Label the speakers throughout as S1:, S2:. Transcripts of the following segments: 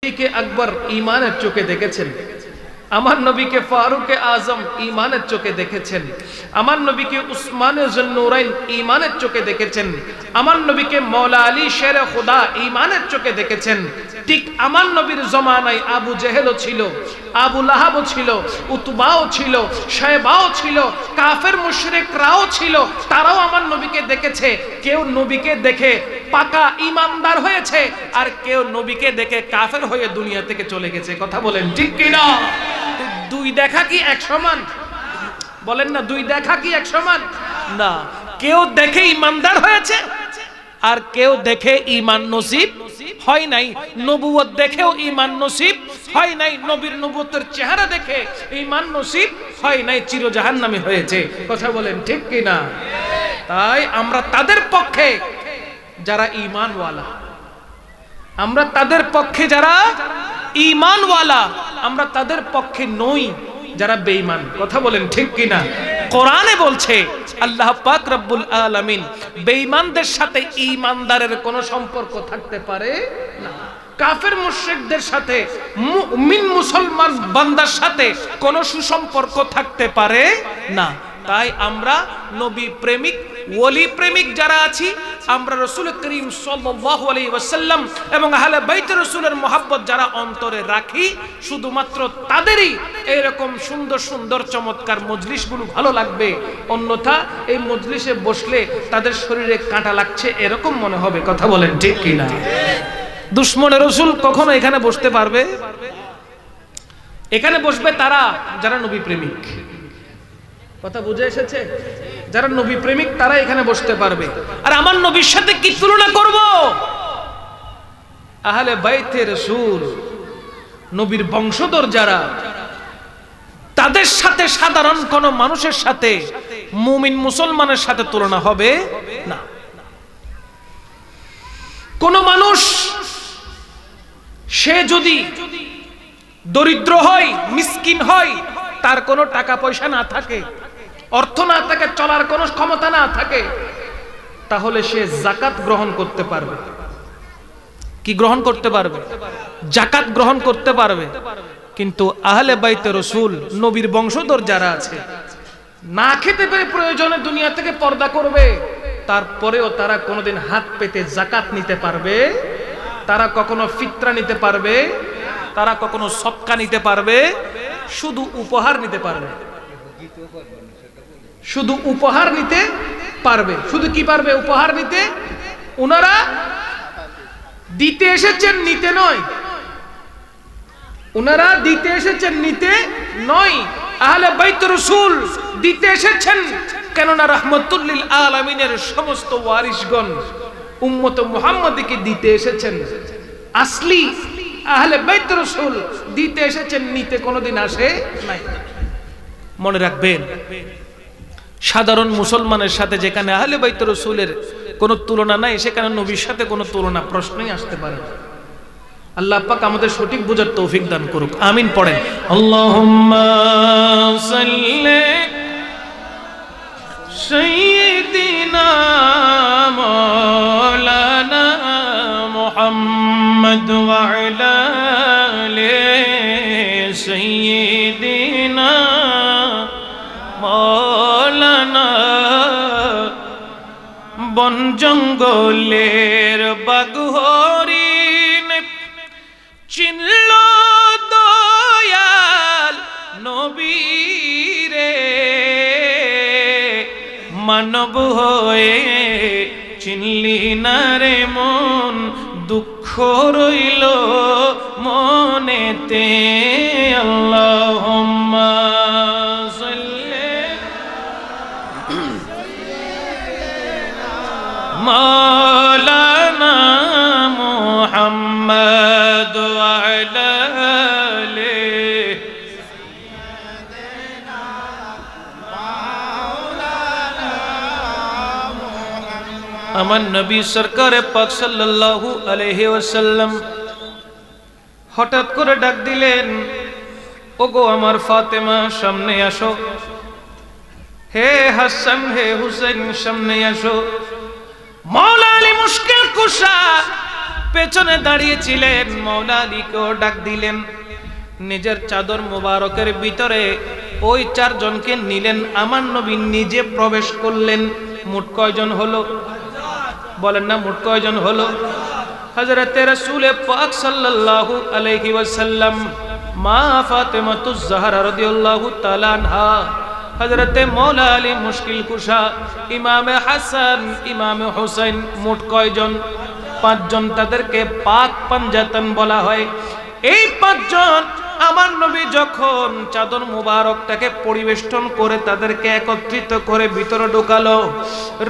S1: নবীকে আকবর ঈমানের চোখে দেখেছেন, আমার নবীকে ফারুক আজম ঈমানের চোখে দেখেছেন, আমার নবীকে উসমানে যুন্নুরাইন ঈমানের চোখে দেখেছেন, আমার নবীকে মওলা আলী শেরে খুদা ঈমানের চোখে দেখেছেন। ঠিক আমার নবীর জমানায় আবু জেহেলও ছিল, আবু লাহাবও ছিল, উতবাও ছিল, শায়বাও ছিল, কাফের মুশরিকরাও ছিল, তারাও আমার নবীকে দেখেছে। কেউ নবীকে দেখে পাকা ঈমানদার হয়েছে, আর কেউ নবীকে দেখে কাফের হয়ে দুনিয়া থেকে চলে গেছে। কথা বলেন ঠিক কি না? দুই দেখা কি এক সমান? বলেন না, দুই দেখা কি এক সমান? না, কেউ দেখে ঈমানদার হয়েছে আর কেউ দেখে ঈমান নসিব হয় নাই। নবুয়ত দেখেও ঈমান নসিব হয় নাই, নবীর নবুয়তের চেহারা দেখে ঈমান নসিব হয় নাই, চির জাহান্নামী হয়েছে। কথা বলেন ঠিক কি না? তাই আমরা তাদের পক্ষে যারা ঈমানওয়ালা, আমরা তাদের পক্ষে যারা ঈমানওয়ালা, আমরা তাদের পক্ষে নই যারা বেঈমান। কথা বলেন ঠিক কি না? কোরআনে বলছে আল্লাহ পাক রব্বুল আলামিন বেঈমানদের সাথে ঈমানদারের কোনো সম্পর্ক থাকতে পারে না। কাফের মুশরিকদের সাথে মুমিন মুসলমান বান্দার সাথে কোনো সুসম্পর্ক থাকতে পারে না। তাই আমরা নবী প্রেমিক, ওলি প্রেমিক যারা আছি, আমরা রাসূল করিম সাল্লাল্লাহু আলাইহি ওয়াসাল্লাম এবং আহলে বাইত রাসূলের মহব্বত যারা অন্তরে রাখি, শুধুমাত্র তাদেরই এরকম সুন্দর সুন্দর চমৎকার মজলিসগুলো ভালো লাগবে। অন্যথা এই মজলিসে বসলে তাদের শরীরে কাঁটা লাগছে এরকম মনে হবে। কথা বলেন ঠিক কি না? দুশমনের রাসূল কখনো এখানে বসতে পারবে? এখানে বসবে তারা যারা নবী প্রেমিক। কথা বুঝে এসেছে? যারা নবী প্রেমিক তারা এখানে বসতে পারবে। আর আমার নবীর সাথে কি তুলনা করব? আহলে বাইতে রাসূল, নবীর বংশধর যারা, তাদের সাথে সাধারণ কোন মানুষের সাথে, মুমিন মুসলমানের সাথে তুলনা হবে না। কোন মানুষ সে যদি দরিদ্র হয়, মিসকিন হয়, তার কোনো টাকা পয়সা না থাকে, অর্থ না থাকে, চলার কোনো ক্ষমতা না থাকে, তাহলে সে যাকাত গ্রহণ করতে পারবে। কি গ্রহণ করতে পারবে? যাকাত গ্রহণ করতে পারবে। কিন্তু আহলে বাইতে রাসূল, নবীর বংশধর যারা আছে, না খেতে পেরে প্রয়োজনে দুনিয়া থেকে পর্দা করবে, তারপরেও তারা কোনোদিন হাত পেতে যাকাত নিতে পারবে? তারা কখনো ফিতরা নিতে পারবে? তারা কখনো সদকা নিতে পারবে? শুধু উপহার নিতে পারবে। শুধু উপহার নিতে পারবে। শুধু কি পারবে? উপহার নিতে। ওনারা দিতে এসেছেন, নিতে নয়। ওনারা দিতে এসেছেন, নিতে নয়। আহলে বাইত রাসূল দিতে এসেছেন, কেননা রাহমাতুল লিল আলামিনের সমস্ত ওয়ারিসগণ উম্মত মুহাম্মাদীকে দিতে এসেছেন। আসলি আহলে বাইত রাসূল দিতে এসেছেন, নিতে কোনোদিন আসে নাই। মনে রাখবেন, সাধারণ মুসলমানের সাথে যেখানে আহলে বাইত রাসূলের কোনো তুলনা নাই, সেখানে নবীর সাথে কোনো তুলনা প্রশ্নই আসতে পারে না। আল্লাহ পাক আমাদের সঠিক বুঝার তৌফিক দান করুক। আমিন পড়েন। আল্লাহুম্মা সাল্লি সাইয়্যিদিনা মাওলানা মুহাম্মদ ওয়া আলা আলি সাইয়্যিদিনা মাওলানা। বন জঙ্গলের বাঘ হরিণ চিনল দয়াল নবীরে, মানব হয়ে চিনলি না রে মন, দুঃখ রইল মনেতে। আল্লাহুম্মা মাওলানা মুহাম্মদ ওয়া আলা আলি সাইয়্যিদিনা মাওলানা মুহাম্মদ। আমার নবী সরকারে পাক সাল্লাল্লাহু আলাইহি ওয়াসাল্লাম হঠাৎ করে ডাক দিলেন, ওগো আমার ফাতেমা, সামনে আসো। হে হাসান, হে হুসেন, সামনে আসো। মওলা আলী মুশকিল কুশা পেছনে দাঁড়িয়েছিলেন মাওলা আলীকেও ডাক দিলেন, নিজের চাদর মোবারকের ভিতরে ওই চারজনকে নিলেন, আমার নবী নিজে প্রবেশ করলেন। মোট কয়জন হলো বলেন না, মোট কয়জন হলো? হযরতে রাসূল পাক সাল্লাল্লাহু আলাইহি ওয়াসাল্লাম, মা ফাতেমাতুজ জাহরা রাদিয়াল্লাহু তাআলা আনহা, হযরতে মাওলা আলী মুশকিল কুশা, ইমামে হাসান, ইমামে হুসাইন, মোট কয়জন? 5 জন। তাদেরকে পাক পাঞ্জাতন বলা হয়। এই 5 জন আমার নবী যখন চাদর মুবারকটাকে পরিবেষ্টন করে তাদেরকে একত্রিত করে ভিতরে ঢোকালো,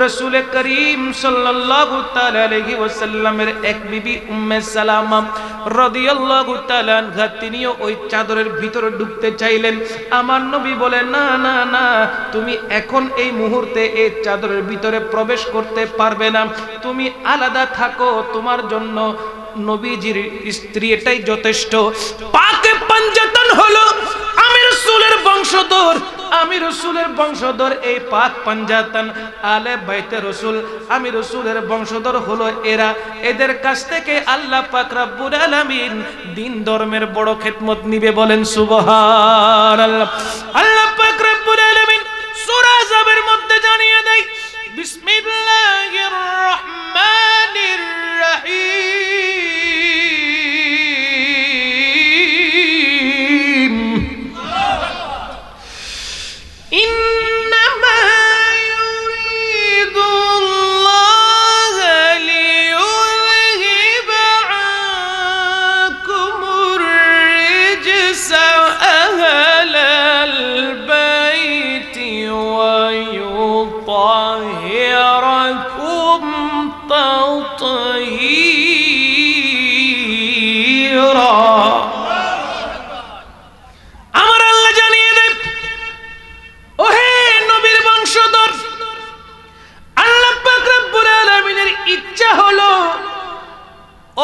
S1: রাসূল করিম সাল্লাল্লাহু তাআলা আলাইহি ওয়াসাল্লামের এক বিবি উম্মে সালামা রাদিয়াল্লাহু তাআলা আনহা, তিনিও ওই চাদরের ভিতরে ঢুকতে চাইলেন। আমার নবী বলে, না না না, তুমি এখন এই মুহূর্তে এই চাদরের ভিতরে প্রবেশ করতে পারবে না, তুমি আলাদা থাকো, তোমার জন্য নবীজির স্ত্রী এটাই যথেষ্ট। পাকে পাঞ্জাতন হলো আমি রাসূলের বংশধর, আমি রাসূলের বংশধর, এই পাক পাঞ্জাতন আলে বাইতে রাসূল, আমি রাসূলের বংশধর হলো এরা। এদের কাছ থেকে আল্লাহ পাক রব্বুল আলামিন দ্বীন ধর্মের বড় খেদমত নিবে, বলেন সুবহানাল্লাহ। আল্লাহ পাক রব্বুল আলামিন সূরা আযাবের মধ্যে জানিয়ে দেয়, বিসমিল্লাহির রহমানির রহিম, ইন্নামা ইউরিদুল্লাহু লিইউযহিবা আনকুমুর রিজসা আহলাল বাইতি ওয়া ইউতাহিরাকুম তাতহীরা। আমার আল্লাহ জানিয়ে দেন, ওহে নবীর বংশধর, আল্লাহ পাক রব্বুল আলামিনের ইচ্ছা হলো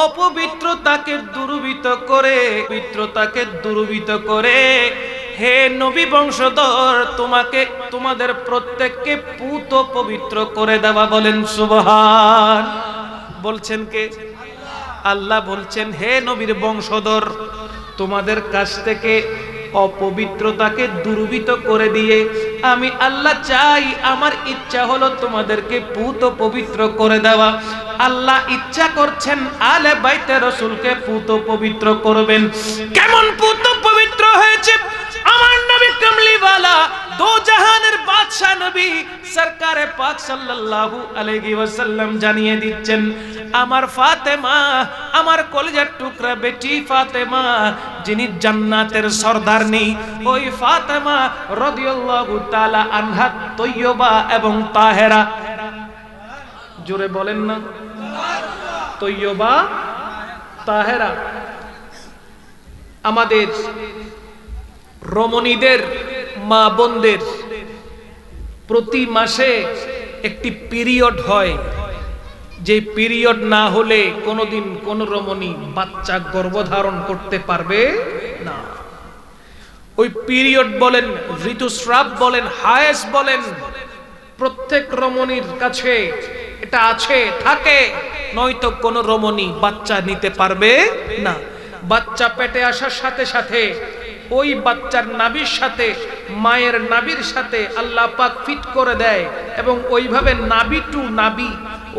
S1: অপবিত্রতাকে দূরীভূত করে, পবিত্রতাকে দূরীভূত করে, হে নবী বংশধর, তোমাকে, তোমাদের প্রত্যেককে পুত পবিত্র করে দেওয়া, বলেন সুবহান। বলছেন কে? আল্লাহ বলছেন, হে নবীর বংশধর, তোমাদের কাছ থেকে অপবিত্রতাকে দূরীভূত করে দিয়ে আমি আল্লাহ চাই, আমার ইচ্ছা হলো তোমাদেরকে পুত পবিত্র করে দেওয়া। আল্লাহ ইচ্ছা করছেন আলে বাইতে রাসূলকে পুত পবিত্র করবেন। কেমন পুত পবিত্র হয়েছে আমার নবী কামলিওয়ালা, দো জাহানের বাদশা নবী সরকারে পাক সাল্লাল্লাহু আলাইহি ওয়াসাল্লাম জানিয়ে দিচ্ছেন, আমার ফাতেমা, আমার কলিজার টুকরা বেটি ফাতেমা, যিনি জান্নাতের সরদারনি, ওই ফাতেমা রাদিয়াল্লাহু তাআলা আনহা তয়্যবা এবং তাহেরা, জোরে বলেন না, তয়্যবা তাহেরা, আমাদের রমণীদের, মা বোনদের প্রতি মাসে একটি পিরিয়ড হয়, যে পিরিয়ড না হলে কোনোদিন কোন রমণী বাচ্চা গর্ভধারণ করতে পারবে না। ওই পিরিয়ড বলেন, ঋতুস্রাব বলেন, হায়েস বলেন, প্রত্যেক রমণীর কাছে এটা আছে, থাকে, নয়তো কোন রমণী বাচ্চা নিতে পারবে না। বাচ্চা পেটে আসার সাথে সাথে ওই বাচ্চার নাভির সাথে, মায়ের নাভির সাথে আল্লাহ পাক ফিট করে দেয়, এবং ওইভাবে নাভি টু নাভি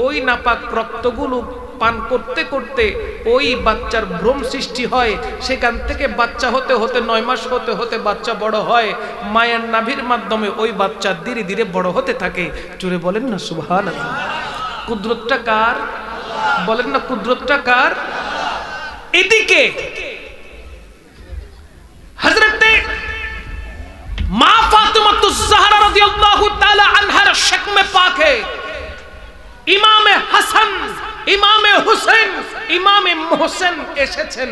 S1: ওই নাপাক রক্তগুলো পান করতে করতে ওই বাচ্চার ভ্রূণ সৃষ্টি হয়। সেখান থেকে বাচ্চা হতে হতে 9 মাস হতে হতে বাচ্চা বড় হয়, মায়ের নাভির মাধ্যমে ওই বাচ্চা ধীরে ধীরে বড় হতে থাকে। জোরে বলেন না সুবহানাল্লাহ। কুদরতটা কার? বলেন না, কুদরতটা কার? এদিকে হযরতে মা ফাতেমাতুজ জাহরা রাদিয়াল্লাহু তাআলা আনহার শাকমে পাকে ইমামে হাসান, ইমামে হুসেন, ইমামে মুহসিন এসেছেন,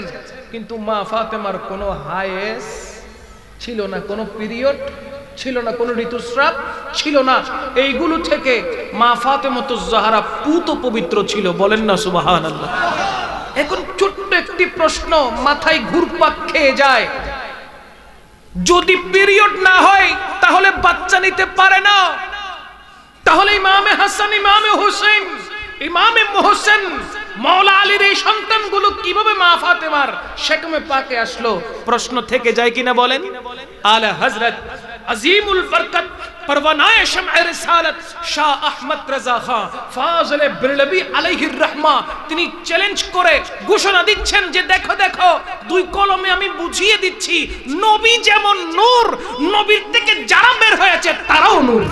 S1: কিন্তু মা ফাতেমার কোনো হায়েস ছিল না, কোনো পিরিয়ড ছিল না, কোনো ঋতুস্রাব ছিল না। এইগুলো থেকে মা ফাতেমাতুজ জাহরা পুত পবিত্র ছিল, বলেন না সুবহানাল্লাহ। এখন ছোট্ট একটি প্রশ্ন মাথায় ঘুরপাক খেয়ে যায়, যদি পিরিয়ড না হয় তাহলে বাচ্চা নিতে পারে না, তাহলে ইমামে হাসান, ইমামে হুসেন, ইমামে মুহসিন মাওলা আলীর এই সন্তানগুলো কিভাবে মা ফাতেমার শেকমে পাকে আসলো? প্রশ্ন থেকে যায় কিনা বলেন? আলা হযরত আজিমুল বরকত परवानाए शम्अ रिसालत शाह अहमद रजा खान फाजिल बिरलवी আলাইহির রহমা তিনি চ্যালেঞ্জ করে ঘোষণা দিচ্ছেন যে দেখো দেখো দুই কলমে আমি বুঝিয়ে দিচ্ছি নবী যেমন নূর, নবীর থেকে যারা বের হয়েছে তারাও নূর।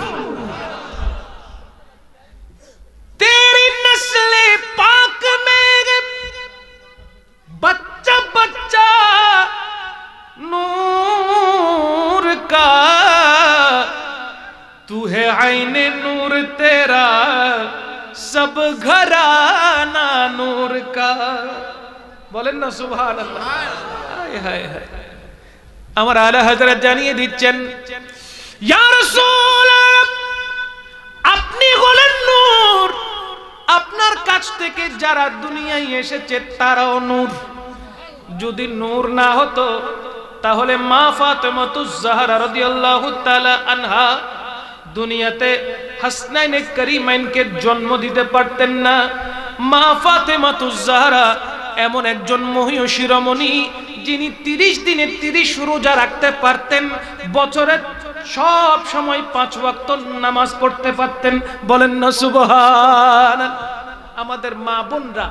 S1: तेरी नस्ले पाक में बच्चा बच्चा नूर का, तू है आईने नूर तेरा सब घराना नूर का। बोलें ना सुभान अल्लाह। हाय हाय हाय। আমার আলা হযরত জানিয়ে দিচ্ছেন ইয়া রাসূল আপনি হলেন নূর, আপনার কাছ থেকে যারা দুনিয়ায় এসেছে তারাও নূর। যদি নূর না হতো তাহলে মা ফাতেমাতুজ জাহরা রাদিয়াল্লাহু তাআলা আনহা দুনিয়াতে হাসনাইনে করিমাইনকে জন্ম দিতে পারতেন না। মা ফাতেমাতুজ জাহরা এমন একজন মহিয়সী রমণী যিনি 30 দিনে 30 রোজা রাখতে পারতেন, বছরে সব সময় 5 ওয়াক্ত নামাজ পড়তে পারতেন। বলেন না সুবহানাল্লাহ। আমাদের মা বোনরা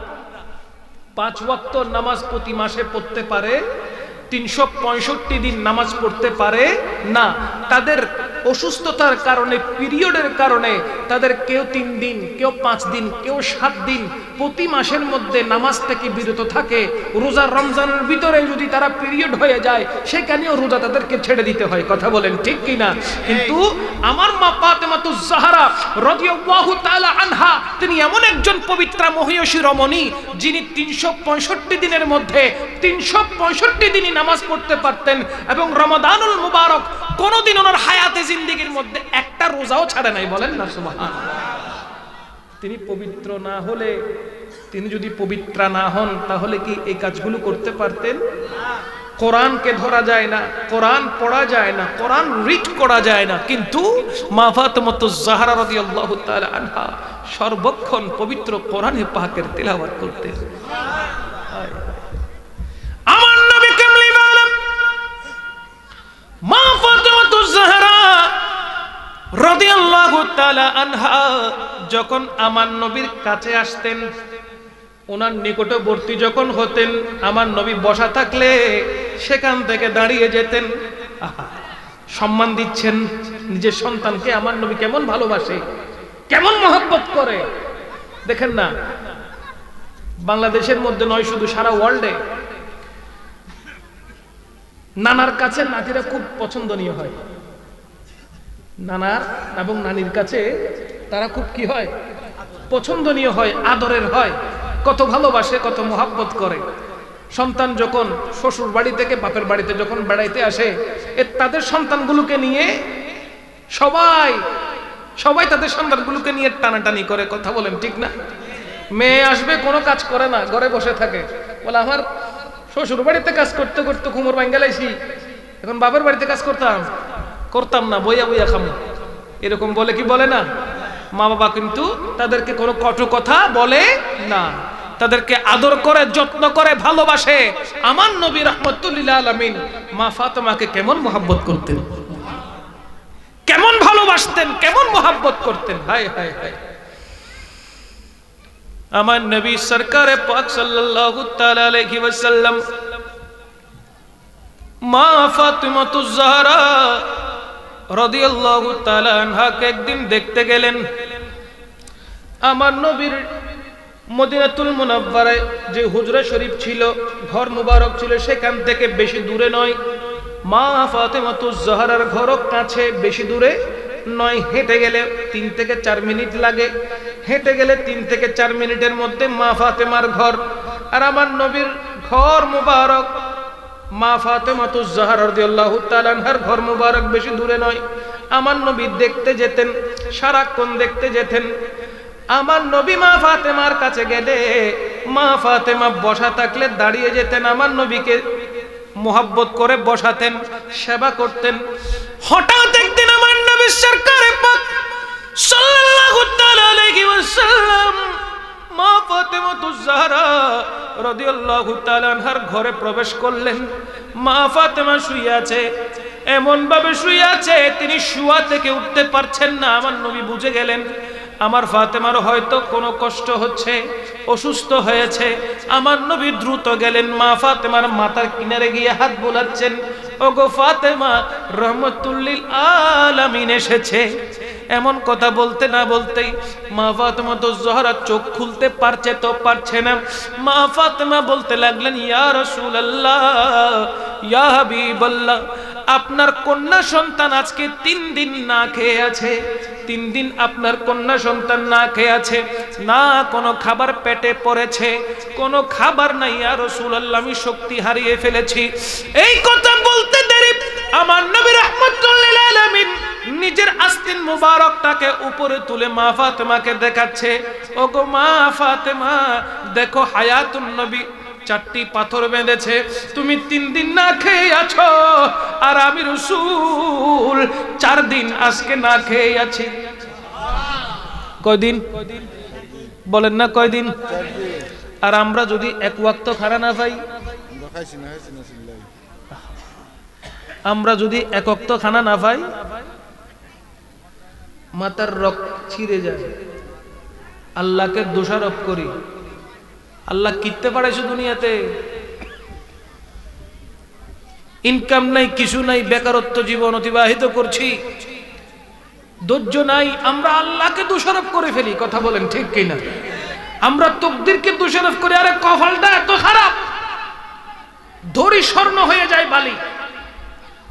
S1: 5 ওয়াক্ত নামাজ প্রতি মাসে পড়তে পারে, 365 দিন নামাজ পড়তে পারে না। তাদের অসুস্থতার কারণে, পিরিয়ডের কারণে তাদের কেউ 3 দিন, কেউ 5 দিন, কেউ 7 দিন প্রতি মাসের মধ্যে নামাজ থেকে বিরত থাকে। রোজা রমজানের ভিতরে যদি তারা পিরিয়ড হয়ে যায় সেখানেও রোজা তাদেরকে ছেড়ে দিতে হয়। কথা বলেন ঠিক কিনা? কিন্তু আমার মা ফাতেমাতুজ জাহরা রাদিয়াল্লাহু তাআলা আনহা তিনি এমন একজন পবিত্রা মহিয়সী রমণী যিনি 365 দিনের মধ্যে 365 দিনই নামাজ পড়তে পারতেন এবং রমাদানুল মুবারক কোনদিন ওনার হায়াতে জিন্দেগীর মধ্যে একটা রোজাও ছাড়ে নাই। বলেন না সুবহানাল্লাহ। তিনি পবিত্র না হলে, তিনি যদি পবিত্রা না হন তাহলে কি এই কাজগুলো করতে পারতেন? কোরআনকে ধরা যায় না, কোরআন পড়া যায় না, কোরআন রিড করা যায় না, কিন্তু মা ফাতেমাতুজ জাহরা রাদিয়াল্লাহু তাআলা আনহা সর্বক্ষণ পবিত্র কোরআনে পাকের তিলাওয়াত করতেন। আমার নবী কেমলি বলেন মা ফাতেমাতুজ জাহরা রাদিয়াল্লাহু তাআলা আনহা যখন আমার নবীর কাছে আসতেন, ওনার নিকটবর্তী যখন হতেন, আমার নবী বসা থাকলে সেখান থেকে দাঁড়িয়ে যেতেন। সম্মান দিচ্ছেন নিজের সন্তানকে। আমার নবী কেমন ভালোবাসে, কেমন মহব্বত করে দেখেন না। বাংলাদেশের মধ্যে নয়, শুধু সারা ওয়ার্ল্ডে নানার কাছে নাতিরা খুব পছন্দনীয় হয়। নানার এবং নানির কাছে তারা খুব কি হয়? পছন্দনীয় হয়, আদরের হয়। কত ভালোবাসে, কত মহব্বত করে। সন্তান যখন শ্বশুর বাড়ি থেকে বাপের বাড়িতে যখন বেড়াইতে আসে, তাদের সন্তানগুলোকে নিয়ে সবাই তাদের সন্তানগুলোকে নিয়ে টানাটানি করে। কথা বলেন ঠিক না? মেয়ে আসবে, কোনো কাজ করে না, ঘরে বসে থাকে, বলে আমার শ্বশুর বাড়িতে কাজ করতে করতে ঘুমোর ভাঙ্গালাইছি, এখন বাপের বাড়িতে কাজ করতাম না, বইয়া বইয়া খামো, এরকম বলে কি বলে না? মা বাবা কিন্তু তাদেরকে কোনো কটু কথা বলে না, তাদেরকে আদর করে, যত্ন করে, ভালোবাসে। আমার নবী রাহমাতুল লিল আলামিন মা ফাতেমাকে কেমন মহব্বত করতেন, কেমন ভালোবাসতেন, কেমন মহব্বত করতেন। হায় হায় হায়। আমার নবী সরকারে পাক সাল্লাল্লাহু তাআলা আলাইহি ওয়াসাল্লাম মা ফাতেমাতুজ জাহরা রাদিয়াল্লাহু তাআলা আনহাকে একদিন দেখতে গেলেন। আমার নবীর মদিনাতুল মুনাওয়ারায় যে হুজরা শরীফ ছিল, ঘর মুবারক ছিল, সেখান থেকে বেশি দূরে নয়। মা ফাতেমাতুজ জাহরার ঘর কাছে, বেশি দূরে নয়। হেঁটে গেলে 3 থেকে 4 মিনিট লাগে। হেঁটে গেলে 3 থেকে 4 মিনিটের মধ্যে মা ফাতেমার ঘর। আর আমার নবীর ঘর মুবারক, মা ফাতেমাতুজ জাহরা রাদিয়াল্লাহু তাআলা আনহার ঘর মুবারক বেশি দূরে নয়। আমার নবী দেখতে যেতেন, সারাক্ষণ দেখতে যেতেন। আমার নবী মা ফাতেমার কাছে গেলে মা ফাতেমা বসা থাকলে দাঁড়িয়ে যেতেন, আমার নবীকে মোহাব্বত করে বসাতেন, সেবা করতেন। হঠাৎ একদিন আমার নবী সরকারে পাক সাল্লাল্লাহু তাআলা আলাইহি ওয়াসাল্লাম মা ফাতেমাতুজ জাহরা রাদিয়াল্লাহু তাআলা আনহার ঘরে প্রবেশ করলেন। মা ফাতেমা শুয়ে আছে, এমন ভাবে শুয়ে আছে তিনি শুয়া থেকে উঠতে পারছেন না। আমার নবী বুঝে গেলেন আমার ফাতেমার হয়তো কোনো কষ্ট হচ্ছে, অসুস্থ হয়েছে। আমার নবী দ্রুত গেলেন, মা ফাতেমার মাথার কিনারে গিয়ে হাত বোলাচ্ছেন, ওগো ফাতেমা, রহমতুল্লিল আলামিন এসেছে। এমন কথা বলতে না বলতেই মা ফাতেমা তো জহরা চোখ খুলতে পারছে তো পারছে না। মা ফাতেমা বলতে লাগলেন, ইয়া রাসূলুল্লাহ, ইয়া হাবিবাল্লাহ, আপনার কন্যা সন্তান আজকে 3 দিন না খেয়ে আছে। 3 দিন আপনার কন্যা সন্তান না খেয়ে আছে, না কোনো খাবার পেটে পড়েছে, কোনো খাবার নাই। ইয়া রাসূলুল্লাহ, আমি শক্তি হারিয়ে ফেলেছি। এই কথা বলতে দেরি আমার নবী রাহমাতুল লিল আলামিন নিজের আস্তিন মুবারকটাকে উপরে তুলে মা ফাতেমাকে দেখাচ্ছে, ওগো মা ফাতেমা, দেখো হায়াতুন নবী 4টি পাথর বেঁধেছে, তুমি 3 দিন না খেয়ে আছো, আর আমি রাসূল 4 দিন আজকে না খেয়ে আছি। কয়দিন বলেন না, কয়দিন? আর আমরা যদি এক ওয়াক্ত খানা না পাই, আমরা যদি এক ওয়াক্ত খানা না পাই, মাথার রক্ত ছিঁড়ে যায়, আল্লাহকে দোষারোপ করি। আল্লাহ কিনতে পারেছে দুনিয়াতে, ইনকাম নাই, কিছু নাই, বেকারত্ব জীবন অতিবাহিত করছি, ধৈর্য নাই, আমরা আল্লাহকে দোষারোপ করে ফেলি। কথা বলেন ঠিক কিনা? আমরা তকদিরকে দোষারোপ করি, আরে কপালটা এত খারাপ, ধরি স্বর্ণ হয়ে যায় বালি,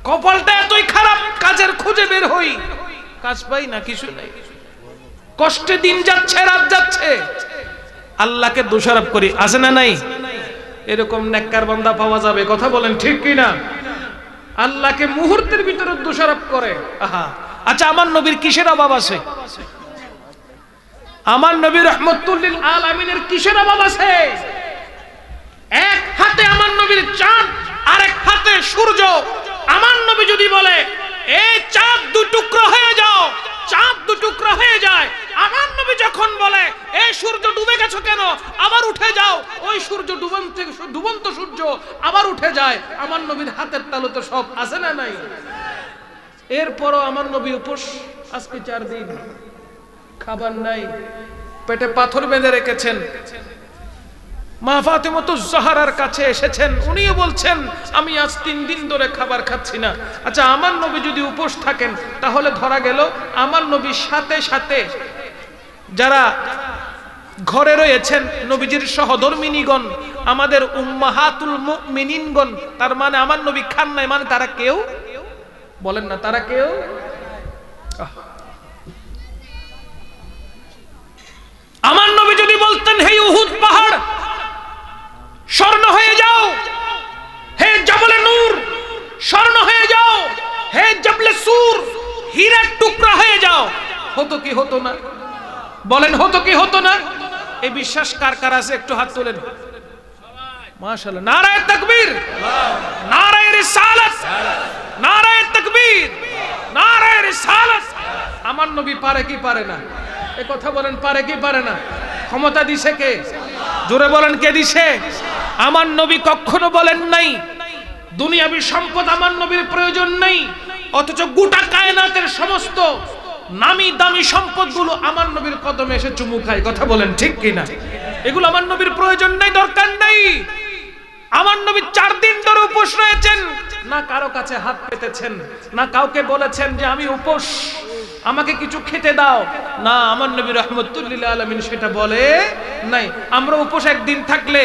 S1: কপালটা এতই খারাপ, কাজের খুঁজে বের হই, কাজ পাই না, কিছু নাই, কষ্টে দিন যাচ্ছে, রাত যাচ্ছে, আল্লাহকে দোষারোপ করি। আছে না নাই? এরকম নেককার বান্দা পাওয়া যাবে? কথা বলেন ঠিক কিনা? আল্লাহকে মুহূর্তের ভিতরে দোষারোপ করে। আহা, আচ্ছা, আমার নবীর কিসের অভাব আছে? আমার নবী রাহমাতুল লিল আলামিনের কিসের অভাব আছে? এক হাতে আমার নবীর চাঁদ, আরেক হাতে সূর্য। আমার নবী যদি বলে এই চাঁদ 2 টুকরো হয়ে যাও, চাঁদ 2 টুকরো হয়ে যায়। আমার নবী যখন বলে এই সূর্য ডুবে গেছো কেন, আবার উঠে যাও, ওই সূর্য ডুবন্ত সূর্য আবার উঠে যায়। আমার নবীর হাতের তালুতে সব আছে না নাই? এরপরও আমার নবী উপোস, আজকে 4 দিন খাবার নাই, পেটে পাথর বেঁধে রেখেছেন। মা ফাতেমাতুজ জাহরার কাছে এসেছেন, উনিও বলছেন আমি আজ 3 দিন ধরে খাবার খাচ্ছি না। আচ্ছা, আমার নবী যদি উপোস থাকেন, তাহলে ধরা গেল আমার নবীর সাথে সাথে যারা ঘরে রয়েছেন, নবীজির সহধর্মিনীগণ, আমাদের উম্মাহাতুল মুমিনিনগণ, তার মানে আমার নবী খান নাই, মানে তারা কেউ, বলেন না, তারা কেউ। আমার নবী যদি বলতেন হে উহুদ পাহাড় স্বর্ণ হয়ে যাও, হে জাবলে নূর স্বর্ণ হয়ে যাও, হে জাবলে সুর হীরার টুকরা হয়ে যাও, হতো কি হতো না? বলেন হতো কি হতো না? এই বিশ্বাস কার কার আছে একটু হাত তোলেন। মাশাআল্লাহ, নারায়ে তাকবীর, নারায়ে রিসালাত, নারায়ে তাকবীর, নারায়ে রিসালাত। আমার নবী পারে কি পারে না? এই কথা বলেন, পারে কি পারে না? ক্ষমতা দিছে কে? জোরে বলেন, কে দিছে? আমার নবী কখনো বলেন নাই দুনিয়াবী সম্পদ আমার নবীর প্রয়োজন নেই, অথচ গোটা কায়নাতের সমস্ত নামি দামি সম্পদগুলো আমার নবীর কদমে এসে চুমু খায়। কথা বলেন ঠিক কিনা? এগুলো আমার নবীর প্রয়োজন নেই, দরকার নেই। আমার নবী 4 দিন ধরে উপোস রয়েছেন, না কারো কাছে হাত পেতেছেন, না কাউকে বলেছেন যে আমি উপোস, আমাকে কিছু খেতে দাও, না, আমার নবী রাহমাতুল লিল আলামিন সেটা বলে নাই। আমরা উপোস একদিন থাকলে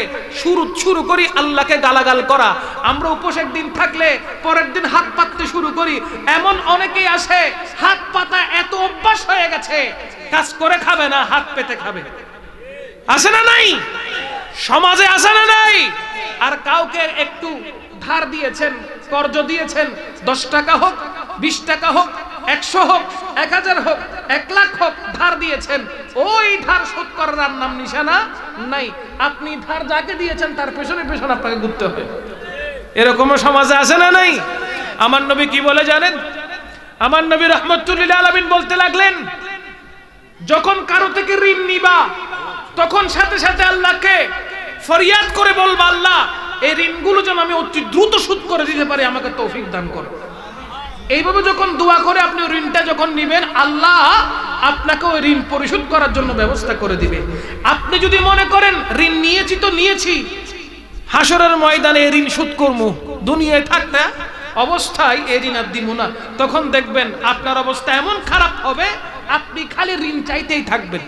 S1: শুরু করি আল্লাহকে গালাগাল করা, আমরা উপোস একদিন থাকলে পরের দিন হাত পাততে শুরু করি। এমন অনেকেই আছে হাত পাতা এত অভ্যাস হয়ে গেছে, কাজ করে খাবে না, হাত পেতে খাবে। আছে না নাই? সমাজে আছে না নাই? আর কাউকে একটু ধার দিয়েছেন, কর্জ দিয়েছেন, 10 টাকা হোক, 20 টাকা হোক, 100 হোক, 1000 হোক, 1 লাখ হোক, ধার দিয়েছেন, ওই ধার শোধ করার নাম নিশানা নাই। আপনি ধার যাকে দিয়েছেন তার পেছনে পেছনে আপনাকে ঘুরতে হবে। এরকমও সমাজে আছে না নাই? আমার নবী কি বলে জানেন? আমার নবী রাহমাতুল লিল আলামিন বলতে লাগলেন, যখন কারো থেকে ঋণ নিবা, তখন সাথে সাথে আল্লাহকে ফরিয়াদ করে বলবা, আল্লাহ এই ঋণগুলো যেন আমি অতি দ্রুত শোধ করে দিতে পারি, আমাকে তৌফিক দান করো। এইভাবে যখন দোয়া করে আপনি ঋণটা যখন নেবেন, আল্লাহ আপনাকে ওই ঋণ পরিশোধ করার জন্য ব্যবস্থা করে দিবে। আপনি যদি মনে করেন ঋণ নিয়েছি তো নিয়েছি, হাসরের ময়দানে এই ঋণ শোধ করবো, দুনিয়ায় থাকতে অবস্থায় এই ঋণ আর দিব না, তখন দেখবেন আপনার অবস্থা এমন খারাপ হবে, আপনি খালি ঋণ চাইতেই থাকবেন,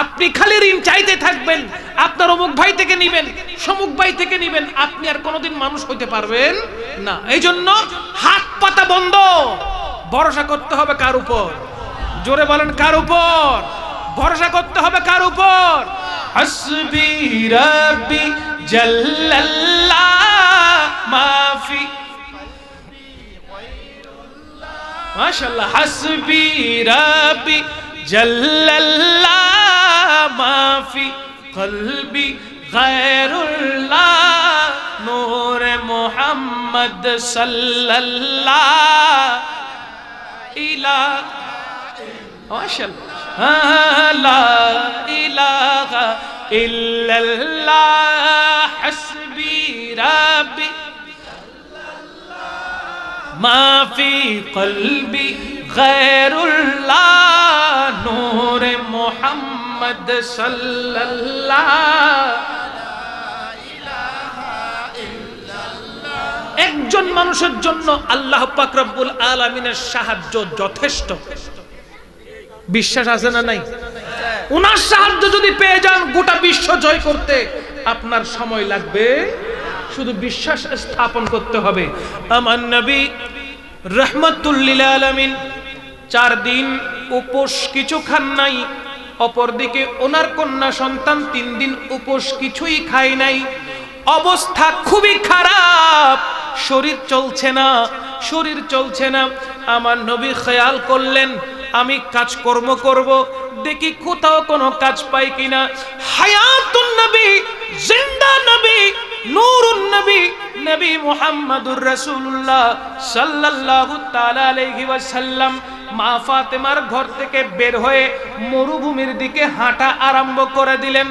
S1: আপনি খালি ঋণ চাইতে থাকবেন। আপনার অমুক ভাই থেকে নিবেন, সমুক ভাই থেকে নিবেন, আপনি আর কোনোদিন মানুষ হইতে পারবেন না। এই জন্য হাত পাতা বন্ধ, ভরসা করতে হবে কার উপর? জোরে বলেন, কার উপর ভরসা করতে হবে? কার উপর? হাসবি রাব্বি জাল্লাল্লাহ মাফি, মাশাআল্লাহ, হাসবি রাব্বি জাল্লাল্লাহ মাফি কলবি গায়রুল্লাহ নূরে মুহাম্মদ সাল্লাল্লাহ ইলাহা, মাশাআল্লাহ, লা ইলাহা ইল্লাল্লাহ হাসবি রাব্বি মাফি কলবি গায়রুল্লাহ নূরে মুহাম্মদ সাল্লাল্লাহ ইলাহা ইল্লাল্লাহ। একজন মানুষের জন্য আল্লাহ পাক রব্বুল আলামিনের সাহায্য যথেষ্ট। বিশ্বাস আছে না নাই? উনার সাহায্য যদি পেয়ে যান, গোটা বিশ্ব জয় করতে আপনার সময় লাগবে, শুধু বিশ্বাস স্থাপন করতে হবে। আমার নবী রাহমাতুল লিল আলামিন 4 দিন উপোস, কিছু খান নাই। অপরদিকে ওনার কন্যা সন্তান 3 দিন উপোস, কিছুই খায় নাই। অবস্থা খুবই খারাপ, শরীর চলছে না, শরীর চলছে না। আমার নবী খেয়াল করলেন আমি কাজকর্ম করব, দেখি কোথাও কোনো কাজ পাই কিনা। হায়াতুন নবী, জিন্দা নবী, নূরুন নবী, নবী মুহাম্মদুর রাসূলুল্লাহ সাল্লাল্লাহু তাআলা আলাইহি ওয়াসাল্লাম মা ফাতেমার ঘর থেকে বের হয়ে মরুভূমির দিকে হাঁটা আরম্ভ করে দিলেন।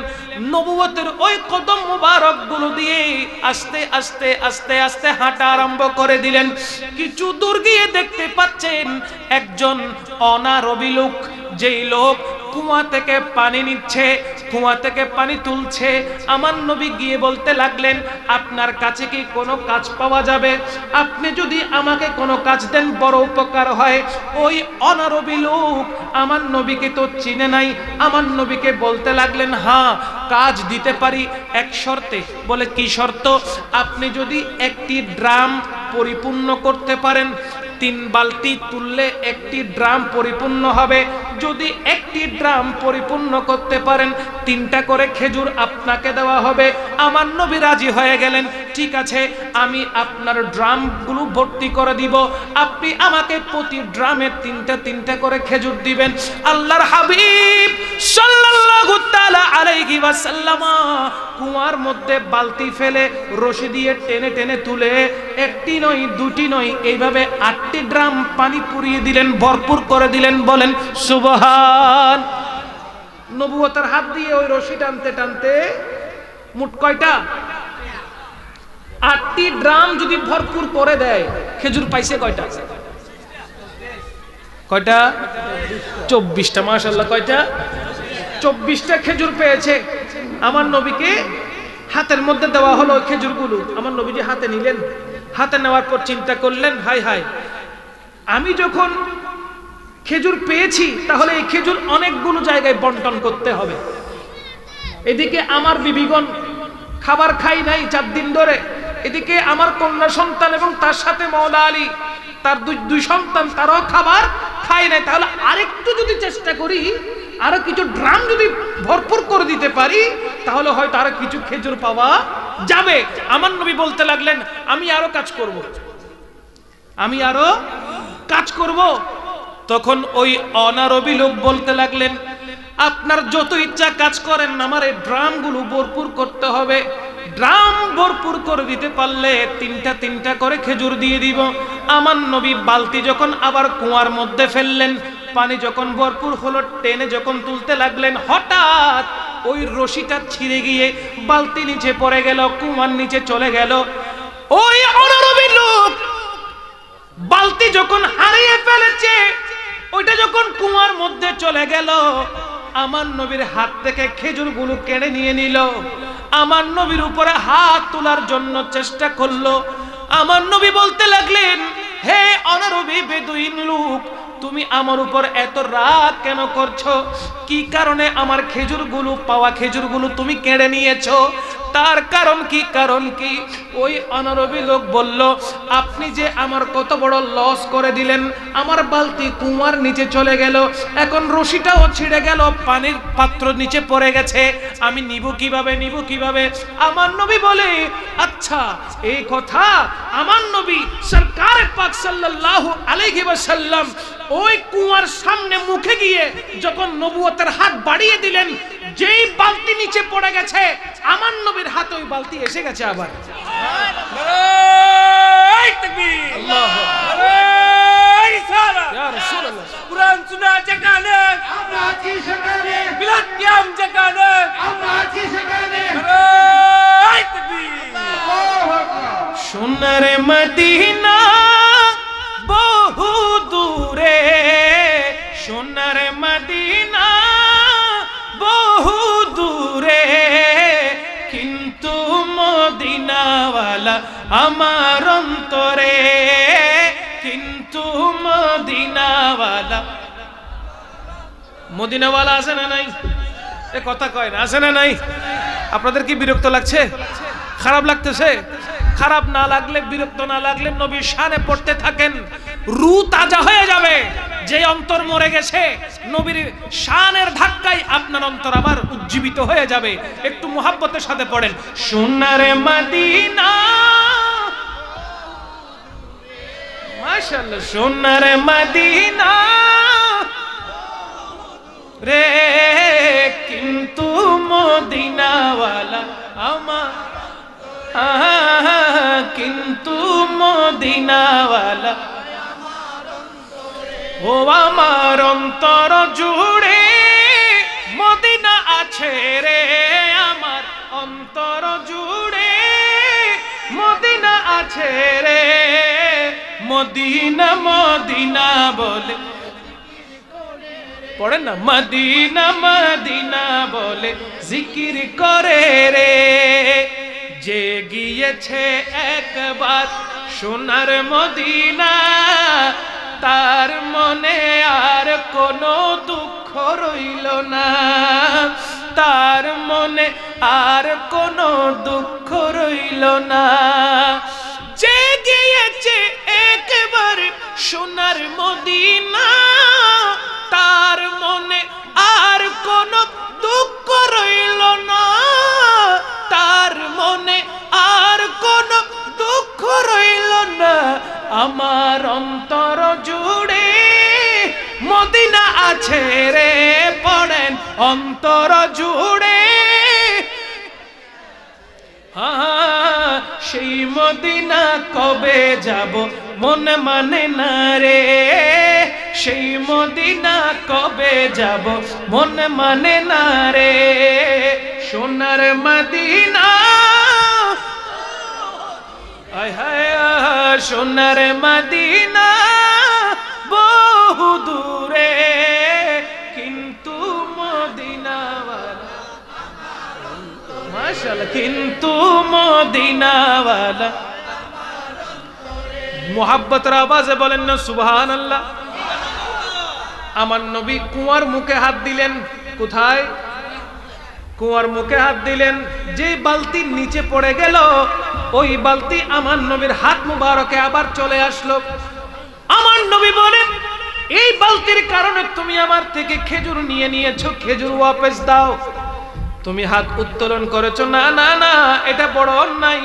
S1: নবুয়তের ওই কদম মুবারকগুলো দিয়ে আস্তে আস্তে আস্তে আস্তে হাঁটা আরম্ভ করে দিলেন। কিছু দূর গিয়ে দেখতে পাচ্ছেন একজন অনারবি লোক, যেই লোক কুয়া থেকে পানি নিচ্ছে, কুয়া থেকে পানি তুলছে। আমার নবী গিয়ে বলতে লাগলেন, আপনার কাছে কি কোনো কাজ পাওয়া যাবে? আপনি যদি আমাকে কোনো কাজ দেন বড় উপকার হয়। ওই অনারবি লোক আমার নবীকে তো চিনে নাই, আমার নবীকে বলতে লাগলেন, হ্যাঁ কাজ দিতে পারি, এক শর্তে। বলে কি শর্ত? আপনি যদি একটি ড্রাম পরিপূর্ণ করতে পারেন, 3 বালতি তুললে একটি ড্রাম পরিপূর্ণ হবে। যদি একটি ড্রাম পরিপূর্ণ করতে পারেন, 3টা করে খেজুর আপনাকে দেওয়া হবে। আমার নবী রাজি হয়ে গেলেন, ঠিক আছে আমি আপনার ড্রামগুলো ভর্তি করে দিব, আপনি আমাকে প্রতি ড্রামে 3টা করে খেজুর দিবেন। আল্লাহর হাবিব সাল্লাল্লাহু তাআলা আলাইহি ওয়াসাল্লাম কুয়ার মধ্যে বালতি ফেলে রশি দিয়ে টেনে টেনে তুলে, একটি নয় দুটি নয়, এইভাবে 8টি ড্রাম পানি পুরিয়ে দিলেন, ভরপুর করে দিলেন। বলেন সুবহান। নবুয়তের হাত দিয়ে ওই রশি টানতে টানতে মোট কয়টা? 8টি ড্রাম যদি ভরপুর করে দেয়, খেজুর পাইছে কয়টা? কয়টা? 24টা। মাশাআল্লাহ, কয়টা? 24টা খেজুর পেয়েছে। আমার নবীকে হাতের মধ্যে দেওয়া হলো ওই খেজুরগুলো। আমার নবীজি হাতে নিলেন, হাতে নেওয়ার পর চিন্তা করলেন, হাই হাই, আমি যখন খেজুর পেয়েছি তাহলে এই খেজুর অনেকগুলো জায়গায় বন্টন করতে হবে। এদিকে আমার বিবিগণ খাবার খাই নাই 4 দিন ধরে, এদিকে আমার কন্যা সন্তান এবং তার সাথে মাওলা আলী তার দুই সন্তান, তারাও খাবার খাই নাই। তাহলে আরেকটু যদি চেষ্টা করি, আরো কিছু ড্রাম যদি ভরপুর করে দিতে পারি, তাহলে হয়তো আরো কিছু খেজুর পাওয়া যাবে। আমার নবী বলতে লাগলেন, আমি আরো কাজ করব, আমি আরো কাজ করব। তখন ওই অনারবি লোক বলতে লাগলেন, আপনার যত ইচ্ছা কাজ করেন, আমার এই ড্রামগুলো ভরপুর করতে হবে। ড্রাম ভরপুর করে দিতে পারলে 3টা করে খেজুর দিয়ে দিব। আমার নবী বালতি যখন আবার কুয়ার মধ্যে ফেললেন, পানি যখন ভরপুর হলো, টেনে যখন তুলতে লাগলেন, হঠাৎ ওই রশিটা ছিঁড়ে গিয়ে বালতি নিচে পড়ে গেল, কুমার নিচে চলে গেল। ওই অনারবি লোক বালতি যখন হারিয়ে ফেলেছে, ওইটা যখন কুয়ার মধ্যে চলে গেল, আমার নবীর হাত থেকে খেজুরগুলো কেড়ে নিয়ে নিল। আমার নবীর উপরে হাত তোলার জন্য চেষ্টা করলো। আমার নবী বলতে লাগলেন, হে অনারবি বেদুইন লোক, তুমি আমার উপর এত রাগ কেন করছো? কি কারণে আমার খেজুরগুলো, পাওয়া খেজুরগুলো তুমি কেড়ে নিয়েছো? তার কারণ কি? কারণ কি? ওই অনারবি লোক বলল, আপনি যে আমার কত বড় লস করে দিলেন, আমার বালতি কুয়ার নিচে চলে গেল, এখন রশিটাও ছিঁড়ে গেল, পানির পাত্র নিচে পড়ে গেছে, আমি নিব কিভাবে, নিব কিভাবে? আমার নবী বলে, আচ্ছা এই কথা। আমার নবী সরকার পাক সাল্লাল্লাহু আলাইহি ওয়াসাল্লাম ওই কুয়ার সামনে মুখে গিয়ে যখন নবুয়তের হাত বাড়িয়ে দিলেন, যেই বালতি নিচে পড়ে গেছে, আমার নবীর হাতে ওই বালতি এসে গেছে আবার। নারায়ে তাকবীর, আল্লাহু নারায়ে রিসালাত, ইয়া রাসূলুল্লাহ। কুরআন শোনা যেখানে আমরা আছি সেখানে, বিলাত কিয়াম যেখানে আমরা আছি সেখানে, নারায়ে তাকবীর, আল্লাহু আকবার। সোনার মদিনা বহু দূরে, সোনার মদিনা বহু দূরে, কিন্তু মদিনাওয়ালা আমার অন্তরে, কিন্তু মদিনাওয়ালা। মদিনাওয়ালা আছে না নাই? এ কথা কয় না, আছে না নাই? আপনাদের কি বিরক্ত লাগছে? খারাপ লাগতেছে? খারাপ না লাগলে, বিরক্ত না লাগলে নবীর শানে পড়তে থাকেন, রূহ তাজা হয়ে যাবে। যে অন্তর মরে গেছে, নবীর শানের ধাক্কায় আপনার অন্তর আবার উজ্জীবিত হয়ে যাবে। একটু মুহাব্বতের সাথে পড়েন, সোনার মদিনা, মাশাআল্লাহ, সোনার মদিনা রে, কিন্তু মদিনাওয়ালা আমার, কিন্তু মদিনাওয়ালা, ও আমার অন্তর জুড়ে মদিনা আছে রে, আমার অন্তর জুড়ে মদিনা আছে রে, মদিনা মদিনা বলে পড়েন না, মদিনা মদিনা বলে জিকির করে রে, যে গিয়েছে একবার সোনার মদিনা, তার মনে আর কোনো দুঃখ রইল না, তার মনে আর কোনো দুঃখ রইল না। যে গিয়েছে একবার সোনার মদিনা, তার মনে আর কোনো দুঃখ রইল না, তার মনে আর কোনো দুঃখ রইল না। আমার অন্তর জুড়ে মদিনা আছে রে, পড়েন, অন্তর জুড়ে, সেই মদিনা কবে যাব মন মানে না রে, সেই মদিনা কবে যাব মন মানে না রে, সোনার মদিনা, আয় হায় সোনার মদিনা বহু দূরে, কিন্তু মদিনাওয়ালা, মাশাআল্লাহ, কিন্তু মদিনাওয়ালা। মুহাব্বতের আওয়াজে বলেন না সুবহানাল্লাহ। আমার নবী কুয়ার মুখে হাত দিলেন, কোথায়? কুয়ার মুখে হাত দিলেন, যে বালতির নিচে পড়ে গেল, ওই বালতি আমার নবীর হাত মুবারকে আবার চলে আসলো। আমার নবী বলেন, এই বালতির কারণে তুমি আমার থেকে খেজুর নিয়ে নিয়েছো, খেজুর ওয়াপস দাও। তুমি হাত উত্তোলন করেছো, না না না, এটা বড় অন্যায়।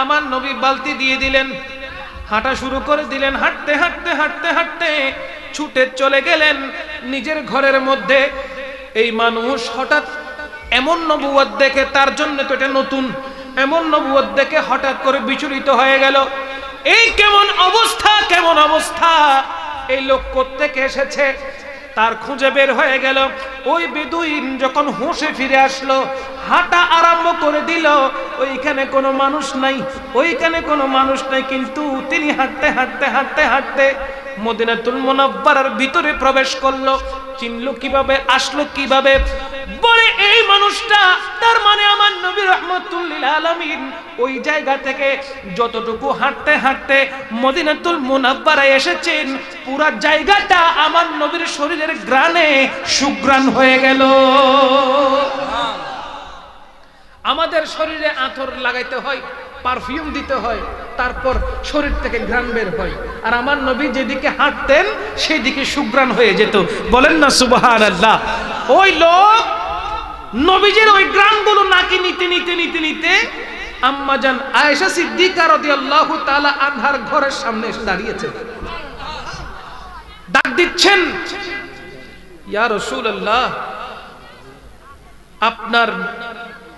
S1: আমার নবী বালতি দিয়ে দিলেন, হাঁটা শুরু করে দিলেন, হাঁটতে হাঁটতে হাঁটতে হাঁটতে ছুটে চলে গেলেন নিজের ঘরের মধ্যে। এই মানুষ হঠাৎ এমন নবুয়ত দেখে, তার জন্য তো এটা নতুন, এমন নবুয়ত দেখে হঠাৎ করে বিচলিত হয়ে গেল। এই কেমন অবস্থা, কেমন অবস্থা! এই লোক কোত্থেকে এসেছে? তার খুঁজে বের হয়ে গেল। ওই বেদুইন যখন হোশে ফিরে আসলো, হাঁটা আরম্ভ করে দিল, ওইখানে কোনো মানুষ নাই, ওইখানে কোনো মানুষ নাই, কিন্তু তিনি হাঁটতে হাঁটতে হাঁটতে হাঁটতে মদিনাতুল মুনাওয়ারার ভিতরে প্রবেশ করলো। চিনলো কিভাবে, আসলো কিভাবে? বলে এই মানুষটা, তার মানে আমার নবী রাহমাতুল লিল আলামিন ওই জায়গা থেকে যতটুকু হাঁটতে হাঁটতে মদিনাতুল মুনাওয়ারায় এসেছেন, পুরো জায়গাটা আমার নবীর শরীরের ঘ্রাণে সুঘ্রাণ হয়ে গেল। আমাদের শরীরে আতর লাগাইতে হয়, পারফিউম দিতে হয়, তারপর শরীর থেকে ঘ্রাণ বের হয়। আর আমার নবী যেদিকে হাঁটতেন সেই দিকে সুঘ্রাণ হয়ে যেত। বলেন না সুবহানাল্লাহ। ওই লোক নবীজির ওই ঘ্রাণগুলো নাকি নিতে নিতে নিতে নিতে আম্মা জান আয়েশা সিদ্দিকা রাদিয়াল্লাহু তাআলা আনহার ঘরের সামনে এসে দাঁড়িয়েছেন, ডাক দিচ্ছেন, ইয়া রাসূলুল্লাহ, আপনার